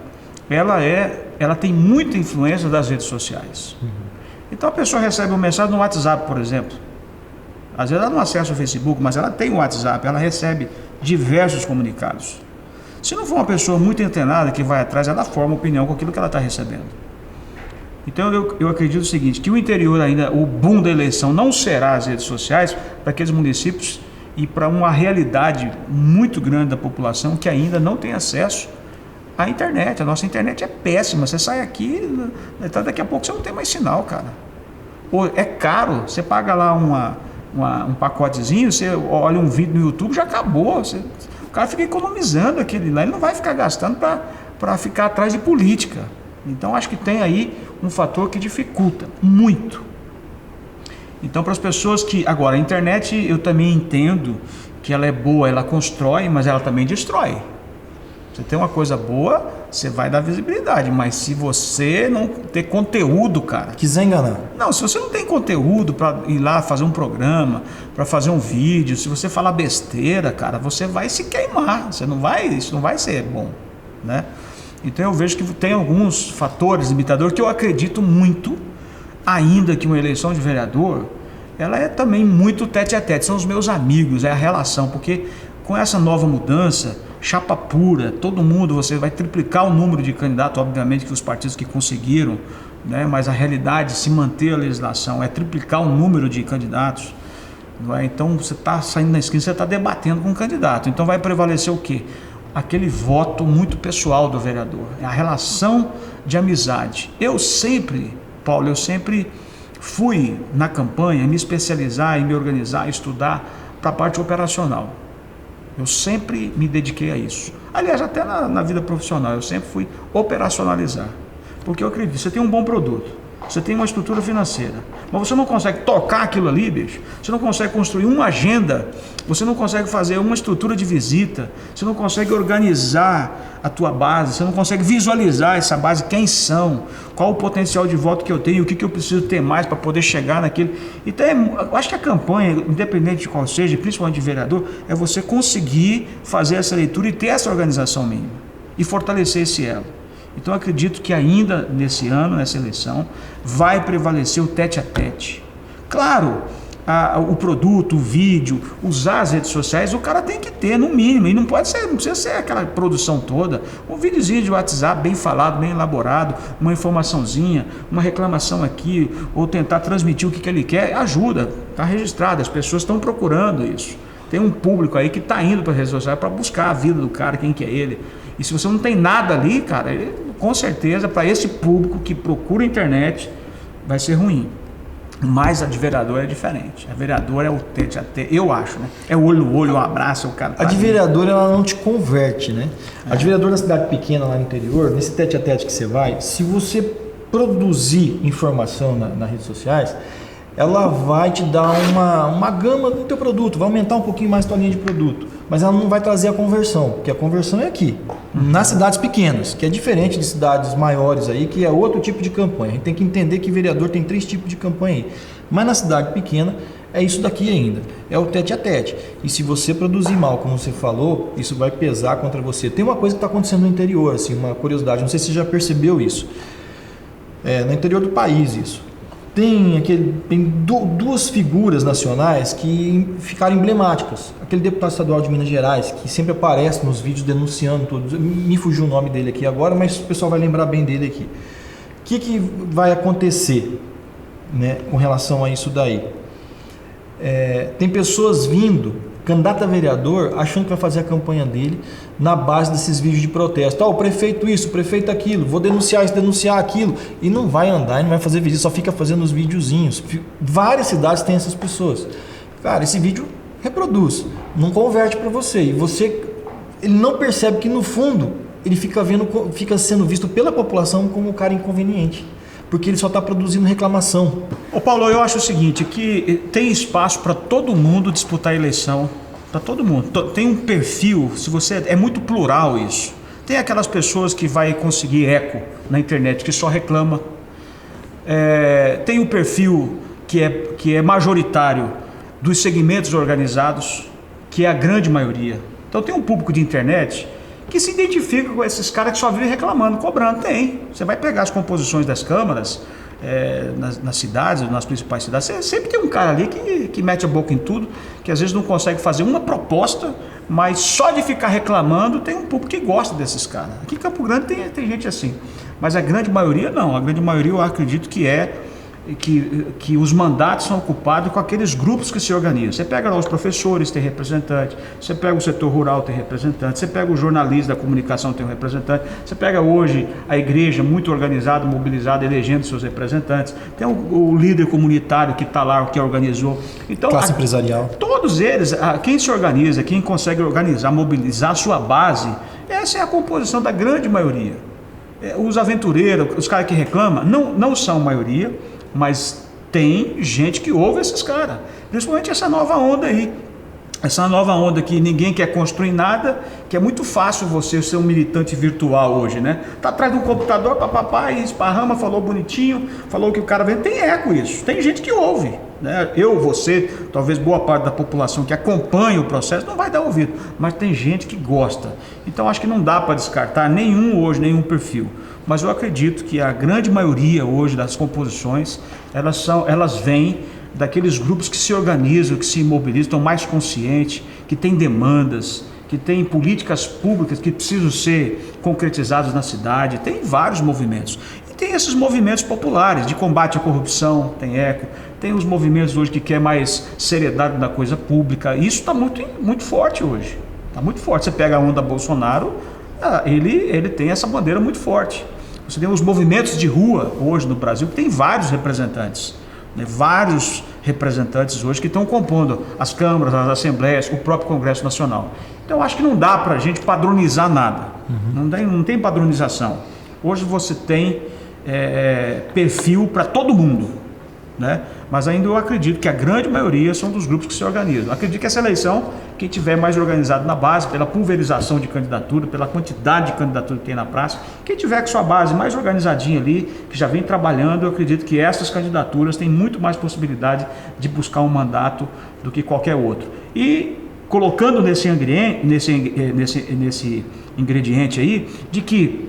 ela tem muita influência das redes sociais. Então a pessoa recebe uma mensagem no WhatsApp, por exemplo. Às vezes ela não acessa o Facebook, mas ela tem o WhatsApp, ela recebe diversos comunicados. Se não for uma pessoa muito antenada que vai atrás, ela forma opinião com aquilo que ela está recebendo. Então eu acredito o seguinte, que o interior ainda, o boom da eleição não será as redes sociais para aqueles municípios e para uma realidade muito grande da população que ainda não tem acesso à internet. A nossa internet é péssima, você sai aqui, daqui a pouco você não tem mais sinal, cara. Pô, é caro, você paga lá um pacotezinho, você olha um vídeo no YouTube, já acabou, o cara fica economizando aquele lá, ele não vai ficar gastando para ficar atrás de política. Então acho que tem aí um fator que dificulta muito. Então para as pessoas que... Agora a internet eu também entendo que ela é boa, ela constrói, mas ela também destrói. Você tem uma coisa boa, você vai dar visibilidade, mas se você não ter conteúdo, cara... Quiser enganar. Não, se você não tem conteúdo para ir lá fazer um programa, para fazer um vídeo, se você falar besteira, cara, você vai se queimar, isso não vai ser bom, né? Então eu vejo que tem alguns fatores limitadores que eu acredito muito, ainda que uma eleição de vereador, ela é também muito tete a tete, são os meus amigos, é a relação, porque com essa nova mudança, chapa pura, todo mundo, você vai triplicar o número de candidatos, obviamente que os partidos que conseguiram, né, mas a realidade, se manter a legislação, é triplicar o número de candidatos, não é? Então você está saindo na esquina, você está debatendo com um candidato, então vai prevalecer o quê? Aquele voto muito pessoal do vereador, a relação de amizade. Paulo, eu sempre fui na campanha me especializar e me organizar, estudar para a parte operacional. Eu sempre me dediquei a isso. Aliás, até na vida profissional, eu sempre fui operacionalizar. Porque eu acredito, você tem um bom produto, você tem uma estrutura financeira, mas você não consegue tocar aquilo ali, bicho, você não consegue construir uma agenda, você não consegue fazer uma estrutura de visita, você não consegue organizar a tua base, você não consegue visualizar essa base, quem são, qual o potencial de voto que eu tenho, o que eu preciso ter mais para poder chegar naquilo. Então, eu acho que a campanha, independente de qual seja, principalmente de vereador, é você conseguir fazer essa leitura e ter essa organização mínima e fortalecer esse elo. Então eu acredito que ainda nesse ano, nessa eleição, vai prevalecer o tete-a-tete. Claro, o produto, o vídeo, usar as redes sociais, o cara tem que ter no mínimo, e não precisa ser aquela produção toda. Um videozinho de WhatsApp bem falado, bem elaborado, uma informaçãozinha, uma reclamação aqui, ou tentar transmitir o que ele quer, ajuda, está registrado, as pessoas estão procurando isso. Tem um público aí que está indo para as redes sociais para buscar a vida do cara, quem que é ele. E se você não tem nada ali, cara, com certeza para esse público que procura a internet vai ser ruim. Mas a de vereador é diferente. A vereadora é o tete-a-tete, eu acho, né? É o olho no olho, um abraço, o cara. A de vereador, ela não te converte, né? A de vereador na cidade pequena lá no interior, nesse tete-a-tete que você vai, se você produzir informação nas redes sociais, ela vai te dar uma gama do teu produto, vai aumentar um pouquinho mais a tua linha de produto, mas ela não vai trazer a conversão, porque a conversão é aqui, nas cidades pequenas, que é diferente de cidades maiores aí, que é outro tipo de campanha. A gente tem que entender que vereador tem 3 tipos de campanha aí, mas na cidade pequena é isso daqui ainda, é o tete-a-tete. E se você produzir mal, como você falou, isso vai pesar contra você. Tem uma coisa que está acontecendo no interior, assim, uma curiosidade, não sei se você já percebeu isso, no interior do país isso. Tem duas figuras nacionais que ficaram emblemáticas. Aquele deputado estadual de Minas Gerais, que sempre aparece nos vídeos denunciando tudo. Me fugiu o nome dele aqui agora, mas o pessoal vai lembrar bem dele aqui. O que vai acontecer, né, com relação a isso daí? Tem pessoas vindo, candidato a vereador, achando que vai fazer a campanha dele na base desses vídeos de protesto. O prefeito isso, o prefeito aquilo, vou denunciar isso, denunciar aquilo. E não vai andar, não vai fazer vídeo, só fica fazendo os videozinhos. Várias cidades têm essas pessoas. Cara, esse vídeo reproduz, não converte para você. E ele não percebe que no fundo ele fica sendo visto pela população como um cara inconveniente, porque ele só está produzindo reclamação. Ô Paulo, eu acho o seguinte, que tem espaço para todo mundo disputar a eleição, para todo mundo. Tem um perfil, é muito plural isso. Tem aquelas pessoas que vai conseguir eco na internet, que só reclama. Tem o perfil que é majoritário dos segmentos organizados, que é a grande maioria. Então tem um público de internet que se identifica com esses caras que só vivem reclamando, cobrando. Tem. Você vai pegar as composições das câmaras, nas cidades, nas principais cidades, sempre tem um cara ali que mete a boca em tudo, que às vezes não consegue fazer uma proposta, mas só de ficar reclamando tem um público que gosta desses caras. Aqui em Campo Grande tem gente assim, mas a grande maioria não. A grande maioria eu acredito que os mandatos são ocupados com aqueles grupos que se organizam. Você pega lá os professores, tem representante, você pega o setor rural, tem representante, você pega o jornalista da comunicação, tem um representante, você pega hoje a igreja muito organizada, mobilizada, elegendo seus representantes, tem o líder comunitário que está lá, que organizou. Então, classe empresarial. Todos eles, quem se organiza, quem consegue organizar, mobilizar a sua base, essa é a composição da grande maioria. Os aventureiros, os caras que reclamam, não são maioria, mas tem gente que ouve esses caras, principalmente essa nova onda aí. Essa nova onda que ninguém quer construir nada, que é muito fácil você ser um militante virtual hoje, né? Tá atrás de um computador, papapá, e esparrama, falou bonitinho, falou que o cara vem. Tem eco isso, tem gente que ouve, né? Você, talvez boa parte da população que acompanha o processo não vai dar ouvido, mas tem gente que gosta. Então acho que não dá para descartar nenhum perfil. Mas eu acredito que a grande maioria hoje das composições, elas vêm daqueles grupos que se organizam, que se mobilizam, estão mais conscientes, que têm demandas, que têm políticas públicas que precisam ser concretizadas na cidade. Tem vários movimentos. E tem esses movimentos populares de combate à corrupção, tem eco. Tem os movimentos hoje que quer mais seriedade na coisa pública. Isso está muito forte hoje. Está muito forte. Você pega a onda Bolsonaro, ele tem essa bandeira muito forte. Você tem os movimentos de rua hoje no Brasil, que tem vários representantes. Vários representantes hoje que estão compondo as câmaras, as assembleias, o próprio Congresso Nacional. Então, acho que não dá para a gente padronizar nada. Não tem padronização. Hoje você tem perfil para todo mundo, né? Mas ainda eu acredito que a grande maioria são dos grupos que se organizam. Acredito que essa eleição, quem tiver mais organizado na base, pela pulverização de candidatura, pela quantidade de candidatura que tem na praça, quem tiver com sua base mais organizadinha ali, que já vem trabalhando, eu acredito que essas candidaturas têm muito mais possibilidade de buscar um mandato do que qualquer outro. E colocando nesse ingrediente aí, de que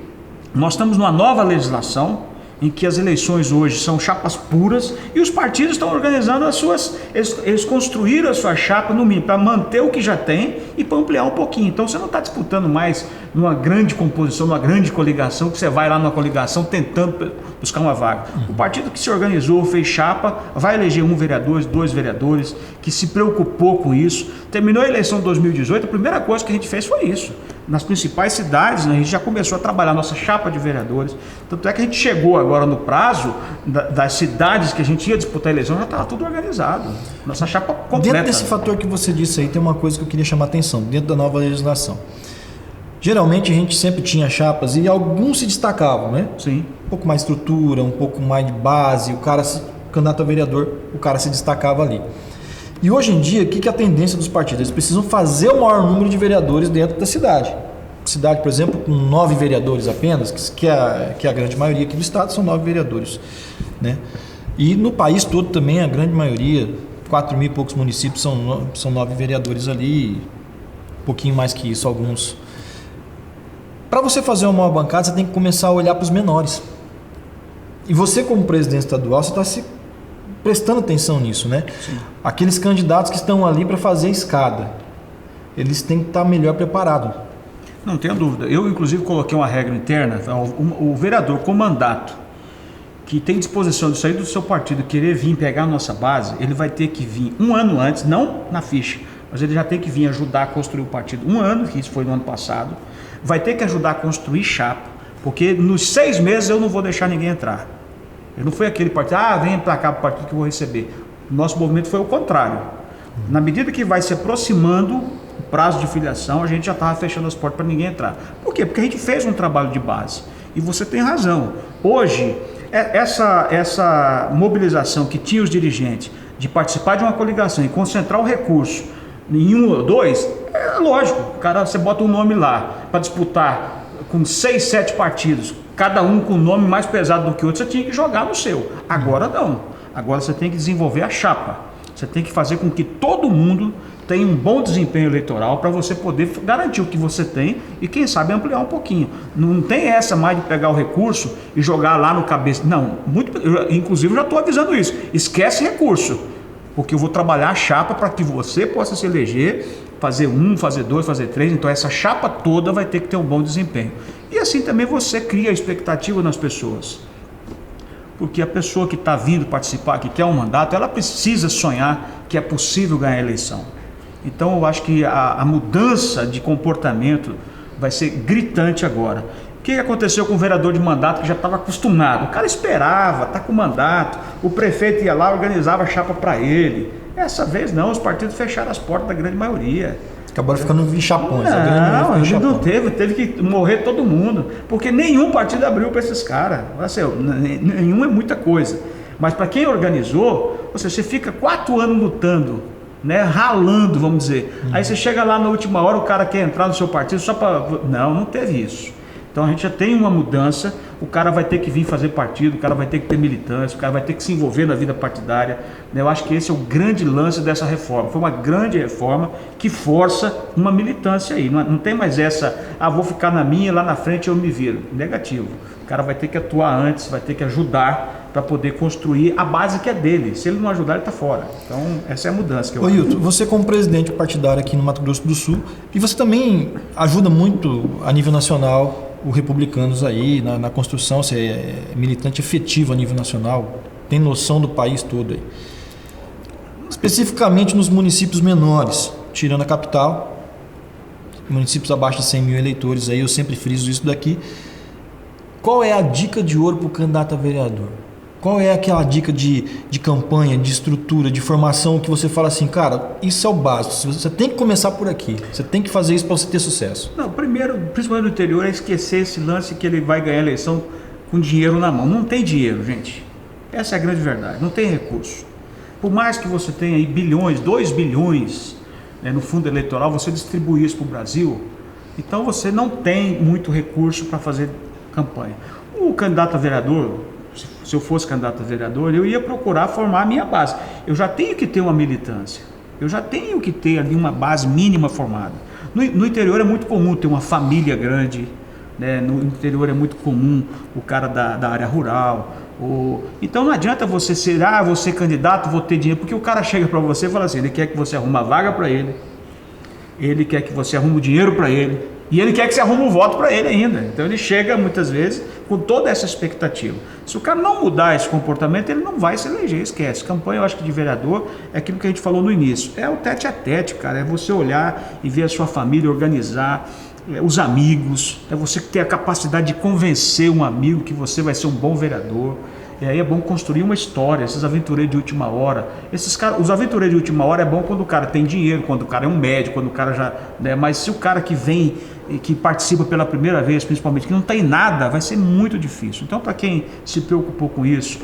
nós estamos numa nova legislação, em que as eleições hoje são chapas puras e os partidos estão organizando as suas, eles construíram a sua chapa no mínimo para manter o que já tem e para ampliar um pouquinho. Então você não está disputando mais numa grande composição, numa grande coligação, que você vai lá numa coligação tentando buscar uma vaga. O partido que se organizou, fez chapa, vai eleger 1 vereador, 2 vereadores, que se preocupou com isso. Terminou a eleição de 2018, a primeira coisa que a gente fez foi isso. Nas principais cidades, né, a gente já começou a trabalhar nossa chapa de vereadores. Tanto é que a gente chegou agora no prazo das cidades que a gente ia disputar a eleição, já estava tudo organizado. Nossa chapa completa. Dentro desse fator que você disse aí, tem uma coisa que eu queria chamar a atenção, dentro da nova legislação. Geralmente a gente sempre tinha chapas e alguns se destacavam, né? Sim. Um pouco mais estrutura, um pouco mais de base, o candidato a vereador, o cara se destacava ali. E hoje em dia, o que é a tendência dos partidos? Eles precisam fazer o maior número de vereadores dentro da cidade. Cidade, por exemplo, com 9 vereadores apenas, que é a grande maioria aqui do estado, são 9 vereadores, né? E no país todo também, a grande maioria, 4 mil e poucos municípios, são 9 vereadores ali, um pouquinho mais que isso, alguns. Para você fazer uma maior bancada, você tem que começar a olhar para os menores. E você, como presidente estadual, você está se prestando atenção nisso, né? Sim. Aqueles candidatos que estão ali para fazer escada, eles têm que estar melhor preparados. Não tenho dúvida. Eu, inclusive, coloquei uma regra interna. O vereador com mandato que tem disposição de sair do seu partido e querer vir pegar a nossa base, ele vai ter que vir um ano antes, não na ficha, mas ele já tem que vir ajudar a construir o partido. Um ano, que isso foi no ano passado, vai ter que ajudar a construir chapa, porque nos 6 meses eu não vou deixar ninguém entrar. Eu não fui aquele partido, vem para cá para o partido que eu vou receber. Nosso movimento foi o contrário. Na medida que vai se aproximando o prazo de filiação, a gente já estava fechando as portas para ninguém entrar. Por quê? Porque a gente fez um trabalho de base. E você tem razão. Hoje, essa mobilização que tinha os dirigentes de participar de uma coligação e concentrar o recurso em 1 ou 2, é lógico. O cara, você bota um nome lá para disputar com 6, 7 partidos, cada um com um nome mais pesado do que o outro, você tinha que jogar no seu. Agora não. Agora você tem que desenvolver a chapa. Você tem que fazer com que todo mundo tenha um bom desempenho eleitoral para você poder garantir o que você tem e, quem sabe, ampliar um pouquinho. Não tem essa mais de pegar o recurso e jogar lá no cabeça. Não, inclusive eu já estou avisando isso. Esquece recurso, porque eu vou trabalhar a chapa para que você possa se eleger, fazer 1, fazer 2, fazer 3. Então essa chapa toda vai ter que ter um bom desempenho. E assim também você cria expectativa nas pessoas. Porque a pessoa que está vindo participar, que quer um mandato, ela precisa sonhar que é possível ganhar a eleição. Então eu acho que a mudança de comportamento vai ser gritante agora. O que aconteceu com o vereador de mandato que já estava acostumado? O cara esperava, está com mandato, o prefeito ia lá, organizava a chapa para ele. Essa vez não, os partidos fecharam as portas da grande maioria. Acabaram ficando em chapões. Não, a gente não teve que morrer todo mundo, porque nenhum partido abriu para esses caras. Assim, nenhum é muita coisa. Mas para quem organizou, você fica 4 anos lutando, né, ralando, vamos dizer. Aí você chega lá na última hora, o cara quer entrar no seu partido só para... Não teve isso. Então a gente já tem uma mudança, o cara vai ter que vir fazer partido, o cara vai ter que ter militância, o cara vai ter que se envolver na vida partidária. Eu acho que esse é o grande lance dessa reforma. Foi uma grande reforma que força uma militância aí. Não tem mais essa, vou ficar na minha, lá na frente eu me viro. Negativo. O cara vai ter que atuar antes, vai ter que ajudar para poder construir a base que é dele. Se ele não ajudar, ele está fora. Então essa é a mudança que eu acho. Hilton, você como presidente partidário aqui no Mato Grosso do Sul, e você também ajuda muito a nível nacional o Republicanos aí, na construção, você é militante efetivo a nível nacional, tem noção do país todo aí. Especificamente nos municípios menores, tirando a capital, municípios abaixo de 100 mil eleitores, aí eu sempre friso isso daqui. Qual é a dica de ouro para o candidato a vereador? Qual é aquela dica de campanha, de estrutura, de formação que você fala assim, cara, isso é o básico, você tem que começar por aqui, você tem que fazer isso para você ter sucesso? Não, primeiro, principalmente no interior, é esquecer esse lance que ele vai ganhar a eleição com dinheiro na mão. Não tem dinheiro, gente. Essa é a grande verdade. Não tem recurso. Por mais que você tenha aí bilhões, 2 bilhões, né, no fundo eleitoral, você distribui isso para o Brasil, então você não tem muito recurso para fazer campanha. O candidato a vereador, se eu fosse candidato a vereador, eu ia procurar formar a minha base. Eu já tenho que ter uma militância. Eu já tenho que ter ali uma base mínima formada. No interior é muito comum ter uma família grande, né? No interior é muito comum o cara da área rural. Então não adianta você ser, você candidato, vou ter dinheiro, porque o cara chega para você e fala assim, ele quer que você arrume uma vaga para ele quer que você arrume o dinheiro para ele, e ele quer que você arrume um voto para ele ainda. Então ele chega muitas vezes com toda essa expectativa. Se o cara não mudar esse comportamento, ele não vai se eleger, esquece. Campanha, eu acho que de vereador, é aquilo que a gente falou no início, é o tete a tete, cara, é você olhar e ver a sua família, organizar, os amigos, é você ter a capacidade de convencer um amigo que você vai ser um bom vereador. E aí é bom construir uma história. Esses aventureiros de última hora, os aventureiros de última hora é bom quando o cara tem dinheiro, quando o cara é um médico, quando o cara já, né, mas se o cara que vem e que participa pela primeira vez, principalmente, que não tem nada, vai ser muito difícil. Então, para quem se preocupou com isso,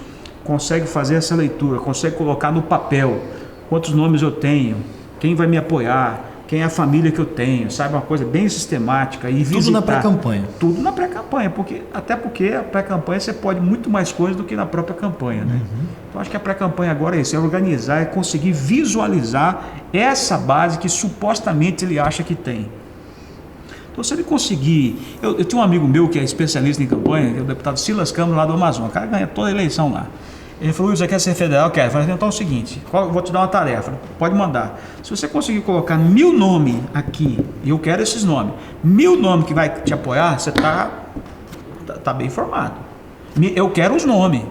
consegue fazer essa leitura, consegue colocar no papel quantos nomes eu tenho, quem vai me apoiar, quem é a família que eu tenho, sabe, uma coisa bem sistemática e visitar. Tudo na pré-campanha. Tudo na pré-campanha, até porque a pré-campanha você pode muito mais coisa do que na própria campanha, né? Então acho que a pré-campanha agora é isso, é organizar, é conseguir visualizar essa base que supostamente ele acha que tem. Então se ele conseguir, eu tenho um amigo meu que é especialista em campanha, que é o deputado Silas Câmara lá do Amazonas, o cara ganha toda a eleição lá. Ele falou, você quer ser federal? Quero. Eu falei, então é o seguinte, vou te dar uma tarefa, pode mandar. Se você conseguir colocar 1000 nomes aqui, e eu quero esses nomes, 1000 nomes que vai te apoiar, você tá bem informado. Eu quero os nomes.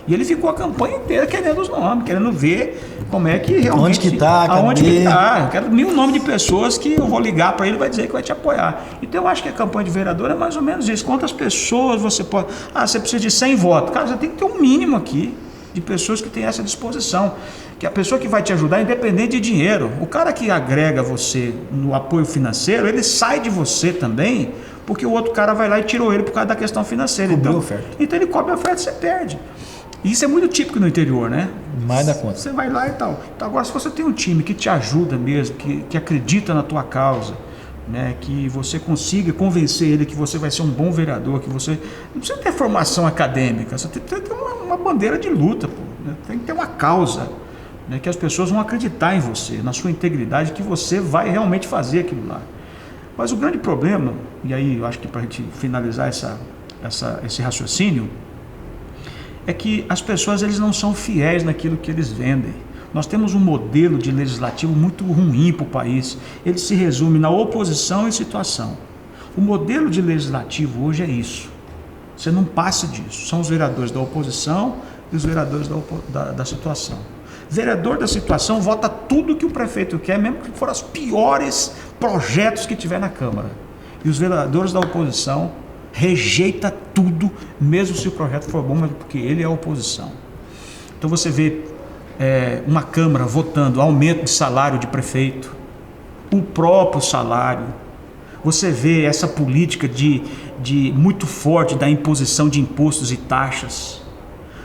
E ele ficou a campanha inteira querendo os nomes, querendo ver como é que realmente... Onde que tá, aonde que tá. Eu quero 1000 nomes de pessoas que eu vou ligar para ele e vai dizer que vai te apoiar. Então eu acho que a campanha de vereador é mais ou menos isso. Quantas pessoas você pode... você precisa de 100 votos. Cara, você tem que ter um mínimo aqui de pessoas que têm essa disposição, que a pessoa que vai te ajudar, independente de dinheiro, o cara que agrega você no apoio financeiro, ele sai de você também, porque o outro cara vai lá e tirou ele por causa da questão financeira. Então ele cobre a oferta e você perde. E isso é muito típico no interior, né? Mais da conta. Você vai lá e tal. Então agora, se você tem um time que te ajuda mesmo, que acredita na tua causa, né, que você consiga convencer ele que você vai ser um bom vereador, que você não precisa ter formação acadêmica, você tem que ter uma bandeira de luta, né? Tem que ter uma causa, né, que as pessoas vão acreditar em você, na sua integridade, que você vai realmente fazer aquilo lá. Mas o grande problema, e aí eu acho que para a gente finalizar esse raciocínio, é que as pessoas eles não são fiéis naquilo que eles vendem. Nós temos um modelo de legislativo muito ruim para o país. Ele se resume na oposição e situação. O modelo de legislativo hoje é isso. Você não passa disso. São os vereadores da oposição e os vereadores da situação. Vereador da situação vota tudo que o prefeito quer, mesmo que for os piores projetos que tiver na Câmara. E os vereadores da oposição rejeita tudo, mesmo se o projeto for bom, mas porque ele é a oposição. Então você vê uma Câmara votando aumento de salário de prefeito, o próprio salário. Você vê essa política de muito forte da imposição de impostos e taxas.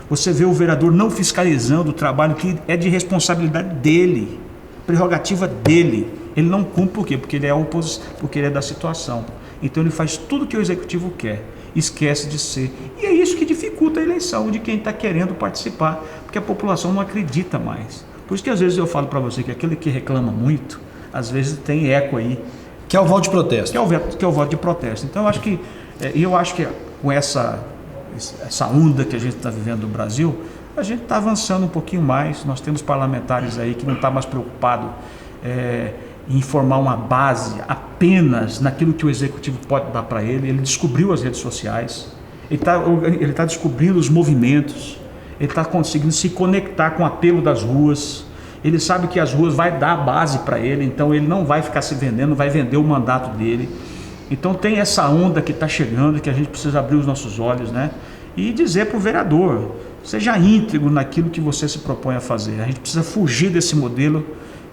Você vê o vereador não fiscalizando o trabalho que é de responsabilidade dele, prerrogativa dele. Ele não cumpre por quê? Porque ele é oposição, porque ele é da situação. Então ele faz tudo que o executivo quer, esquece de ser. E é isso que dificulta a eleição de quem está querendo participar, porque a população não acredita mais. Por isso que às vezes eu falo para você que aquele que reclama muito, às vezes tem eco aí. Que é o voto de protesto. Que é o voto de protesto. Então eu acho que com essa onda que a gente está vivendo no Brasil, a gente está avançando um pouquinho mais. Nós temos parlamentares aí que não estão mais preocupados em formar uma base apenas naquilo que o executivo pode dar para ele. Ele descobriu as redes sociais, ele tá descobrindo os movimentos, ele está conseguindo se conectar com o apelo das ruas. Ele sabe que as ruas vai dar base para ele, então ele não vai ficar se vendendo, vai vender o mandato dele. Então tem essa onda que está chegando, que a gente precisa abrir os nossos olhos, né? E dizer para o vereador, seja íntegro naquilo que você se propõe a fazer. A gente precisa fugir desse modelo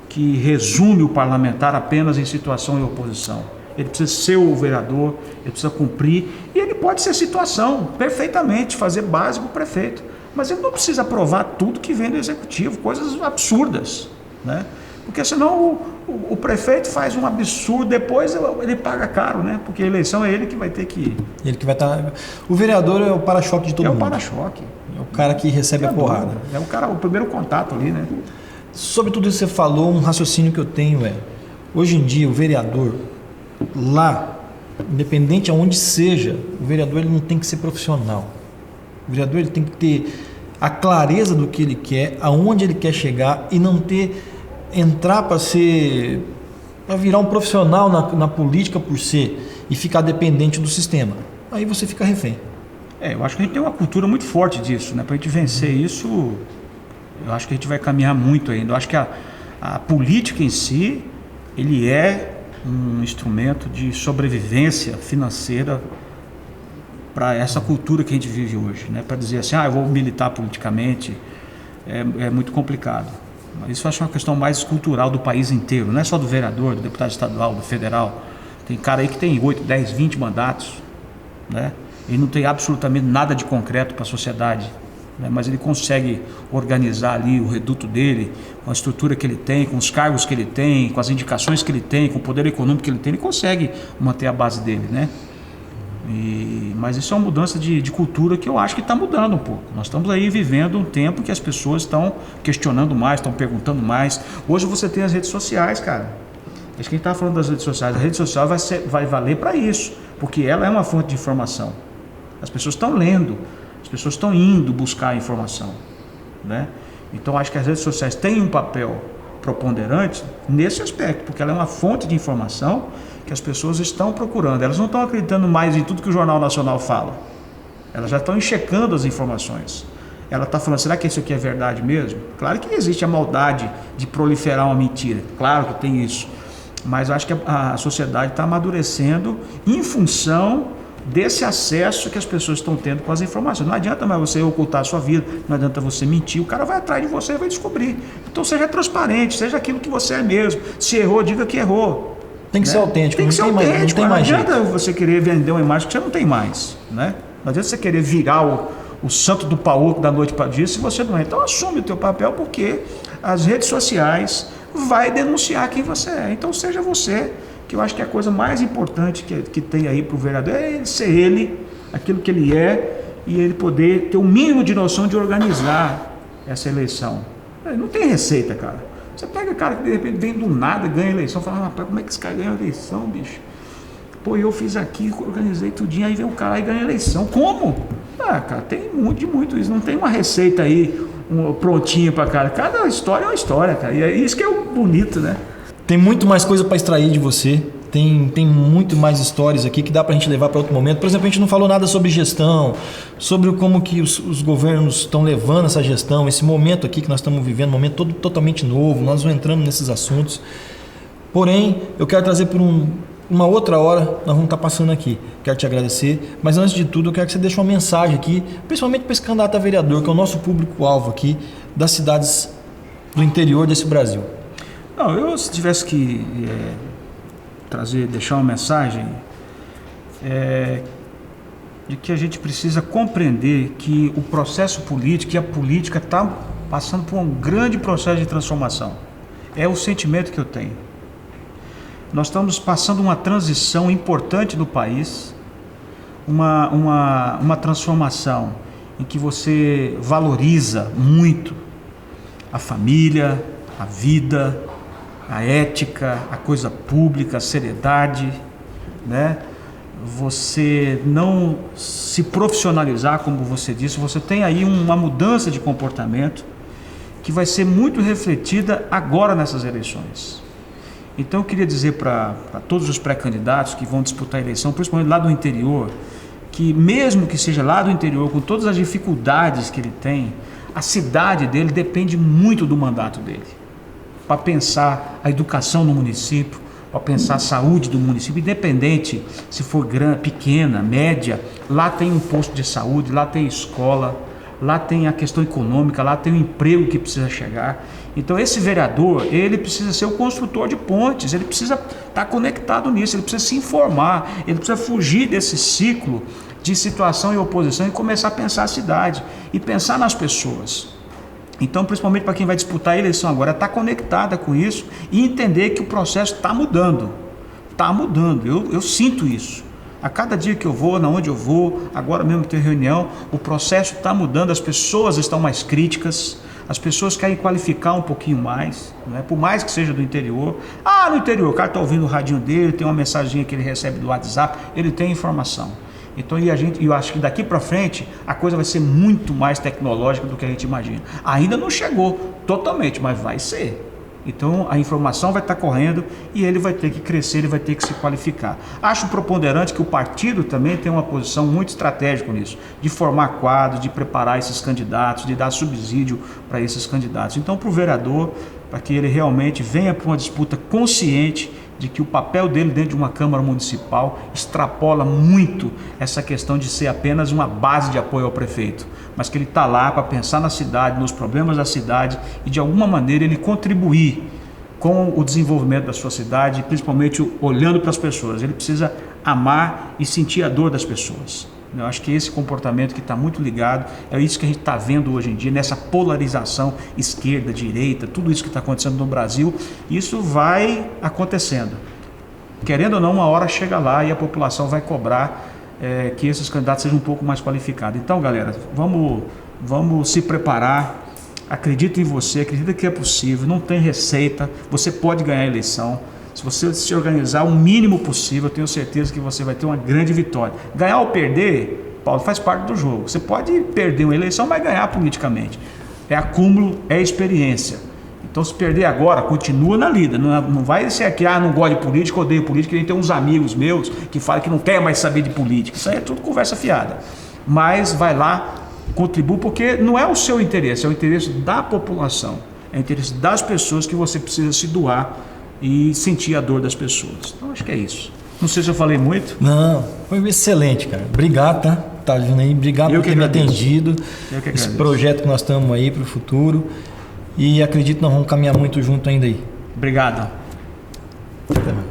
que resume o parlamentar apenas em situação e oposição. ele precisa ser o vereador, ele precisa cumprir, e ele pode ser situação, perfeitamente, fazer base para o prefeito, mas ele não precisa aprovar tudo que vem do executivo, coisas absurdas, né? Porque senão o prefeito faz um absurdo, depois ele paga caro, né? Porque a eleição é ele que vai ter que ir. Ele que vai estar... O vereador é o para-choque de todo mundo. É o para-choque. É o cara que recebe a porrada. É o primeiro contato ali, né? Sobre tudo isso que você falou, um raciocínio que eu tenho é, hoje em dia o vereador, lá, independente aonde seja, o vereador ele não tem que ser profissional. O vereador ele tem que ter a clareza do que ele quer, aonde ele quer chegar e não entrar para virar um profissional na política por ser e ficar dependente do sistema. Aí você fica refém. Eu acho que a gente tem uma cultura muito forte disso, né? Para a gente vencer isso, eu acho que a gente vai caminhar muito ainda. Eu acho que a política em si, ele é um instrumento de sobrevivência financeira para essa cultura que a gente vive hoje, né? Para dizer assim, eu vou militar politicamente, é muito complicado. Mas isso eu acho uma questão mais cultural do país inteiro, não é só do vereador, do deputado estadual, do federal. Tem cara aí que tem 8, 10, 20 mandatos, né? Ele não tem absolutamente nada de concreto para a sociedade, né? Mas ele consegue organizar ali o reduto dele, com a estrutura que ele tem, com os cargos que ele tem, com as indicações que ele tem, com o poder econômico que ele tem, ele consegue manter a base dele, né? Mas isso é uma mudança de cultura que eu acho que está mudando um pouco. Nós estamos aí vivendo um tempo que as pessoas estão questionando mais, estão perguntando mais. Hoje você tem as redes sociais, cara. Acho que a gente está falando das redes sociais. A rede social vai valer para isso, porque ela é uma fonte de informação. As pessoas estão lendo, as pessoas estão indo buscar a informação, né? Então acho que as redes sociais têm um papel preponderante nesse aspecto, porque ela é uma fonte de informação que as pessoas estão procurando. Elas não estão acreditando mais em tudo que o Jornal Nacional fala. Elas já estão checando as informações. Ela está falando, será que isso aqui é verdade mesmo? Claro que existe a maldade de proliferar uma mentira. Claro que tem isso. Mas eu acho que a sociedade está amadurecendo em função desse acesso que as pessoas estão tendo com as informações. Não adianta mais você ocultar a sua vida, não adianta você mentir, o cara vai atrás de você e vai descobrir. Então seja transparente, seja aquilo que você é mesmo. Se errou, diga que errou. Tem que ser autêntico. Tem que ser autêntico. Não adianta jeito. Você querer vender uma imagem que você não tem mais, né? Não adianta você querer virar o santo do pau da noite para o dia se você não é. Então assume o teu papel, porque as redes sociais vai denunciar quem você é. Então seja você, que eu acho que a coisa mais importante que tem aí para o vereador é ele ser ele, aquilo que ele é, e ele poder ter o mínimo de noção de organizar essa eleição. Não tem receita, cara. Você pega cara que de repente vem do nada, ganha a eleição, fala, rapaz, como é que esse cara ganha a eleição, bicho? Pô, eu fiz aqui, organizei tudinho, aí vem o cara e ganha a eleição. Como? Cara, tem muito isso. Não tem uma receita aí prontinha para cara. Cada história é uma história, cara. E é isso que é o bonito, né? Tem muito mais coisa para extrair de você. Tem muito mais histórias aqui que dá para a gente levar para outro momento. Por exemplo, a gente não falou nada sobre gestão, sobre como que os governos estão levando essa gestão, esse momento aqui que nós estamos vivendo, um momento todo totalmente novo, nós não entramos nesses assuntos. Porém, eu quero trazer por uma outra hora, nós vamos estar passando aqui. Quero te agradecer, mas antes de tudo eu quero que você deixe uma mensagem aqui, principalmente para esse candidato a vereador, que é o nosso público-alvo aqui, das cidades do interior desse Brasil. Não, eu se tivesse que deixar uma mensagem de que a gente precisa compreender que o processo político e a política está passando por um grande processo de transformação. É o sentimento que eu tenho. Nós estamos passando uma transição importante no país, uma transformação em que você valoriza muito a família, a vida, a ética, a coisa pública, a seriedade, né? Você não se profissionalizar, como você disse, você tem aí uma mudança de comportamento que vai ser muito refletida agora nessas eleições. Então eu queria dizer para todos os pré-candidatos que vão disputar a eleição, principalmente lá do interior, que mesmo que seja lá do interior, com todas as dificuldades que ele tem, a cidade dele depende muito do mandato dele. Para pensar a educação no município, para pensar a saúde do município, independente se for grande, pequena, média, lá tem um posto de saúde, lá tem escola, lá tem a questão econômica, lá tem o emprego que precisa chegar. Então esse vereador, ele precisa ser o construtor de pontes, ele precisa estar conectado nisso, ele precisa se informar, ele precisa fugir desse ciclo de situação e oposição e começar a pensar a cidade e pensar nas pessoas. Então, principalmente para quem vai disputar a eleição agora, estar conectada com isso e entender que o processo está mudando. Está mudando, eu sinto isso. A cada dia que eu vou, na onde eu vou, agora mesmo que tem reunião, o processo está mudando, as pessoas estão mais críticas, as pessoas querem qualificar um pouquinho mais, né? Por mais que seja do interior. Ah, no interior, o cara está ouvindo o radinho dele, tem uma mensagem que ele recebe do WhatsApp, ele tem informação. Então, eu acho que daqui para frente a coisa vai ser muito mais tecnológica do que a gente imagina. Ainda não chegou totalmente, mas vai ser. Então a informação vai estar correndo e ele vai ter que crescer, ele vai ter que se qualificar. Acho preponderante que o partido também tem uma posição muito estratégica nisso, de formar quadros, de preparar esses candidatos, de dar subsídio para esses candidatos. Então, para o vereador, para que ele realmente venha para uma disputa consciente de que o papel dele dentro de uma Câmara Municipal extrapola muito essa questão de ser apenas uma base de apoio ao prefeito, mas que ele está lá para pensar na cidade, nos problemas da cidade e de alguma maneira ele contribuir com o desenvolvimento da sua cidade, principalmente olhando para as pessoas. Ele precisa amar e sentir a dor das pessoas. Eu acho que esse comportamento que está muito ligado, é isso que a gente está vendo hoje em dia, nessa polarização esquerda, direita, tudo isso que está acontecendo no Brasil, isso vai acontecendo. Querendo ou não, uma hora chega lá e a população vai cobrar que esses candidatos sejam um pouco mais qualificados. Então, galera, vamos se preparar, acredita em você, acredita que é possível, não tem receita, você pode ganhar a eleição. Se você se organizar o mínimo possível, eu tenho certeza que você vai ter uma grande vitória. Ganhar ou perder, Paulo, faz parte do jogo. Você pode perder uma eleição, mas ganhar politicamente. É acúmulo, é experiência. Então, se perder agora, continua na lida. Não vai ser aqui, não gosto de política, odeio política. Nem tem uns amigos meus que falam que não quer mais saber de política. Isso aí é tudo conversa fiada. Mas vai lá, contribua, porque não é o seu interesse, é o interesse da população. É o interesse das pessoas que você precisa se doar e sentir a dor das pessoas. Então acho que é isso. Não sei se eu falei muito. Não, foi excelente, cara. Obrigado, tá? Tá vindo aí. Obrigado por ter me atendido. Esse projeto que nós estamos aí para o futuro. E acredito que nós vamos caminhar muito junto ainda aí. Obrigado. Até mais.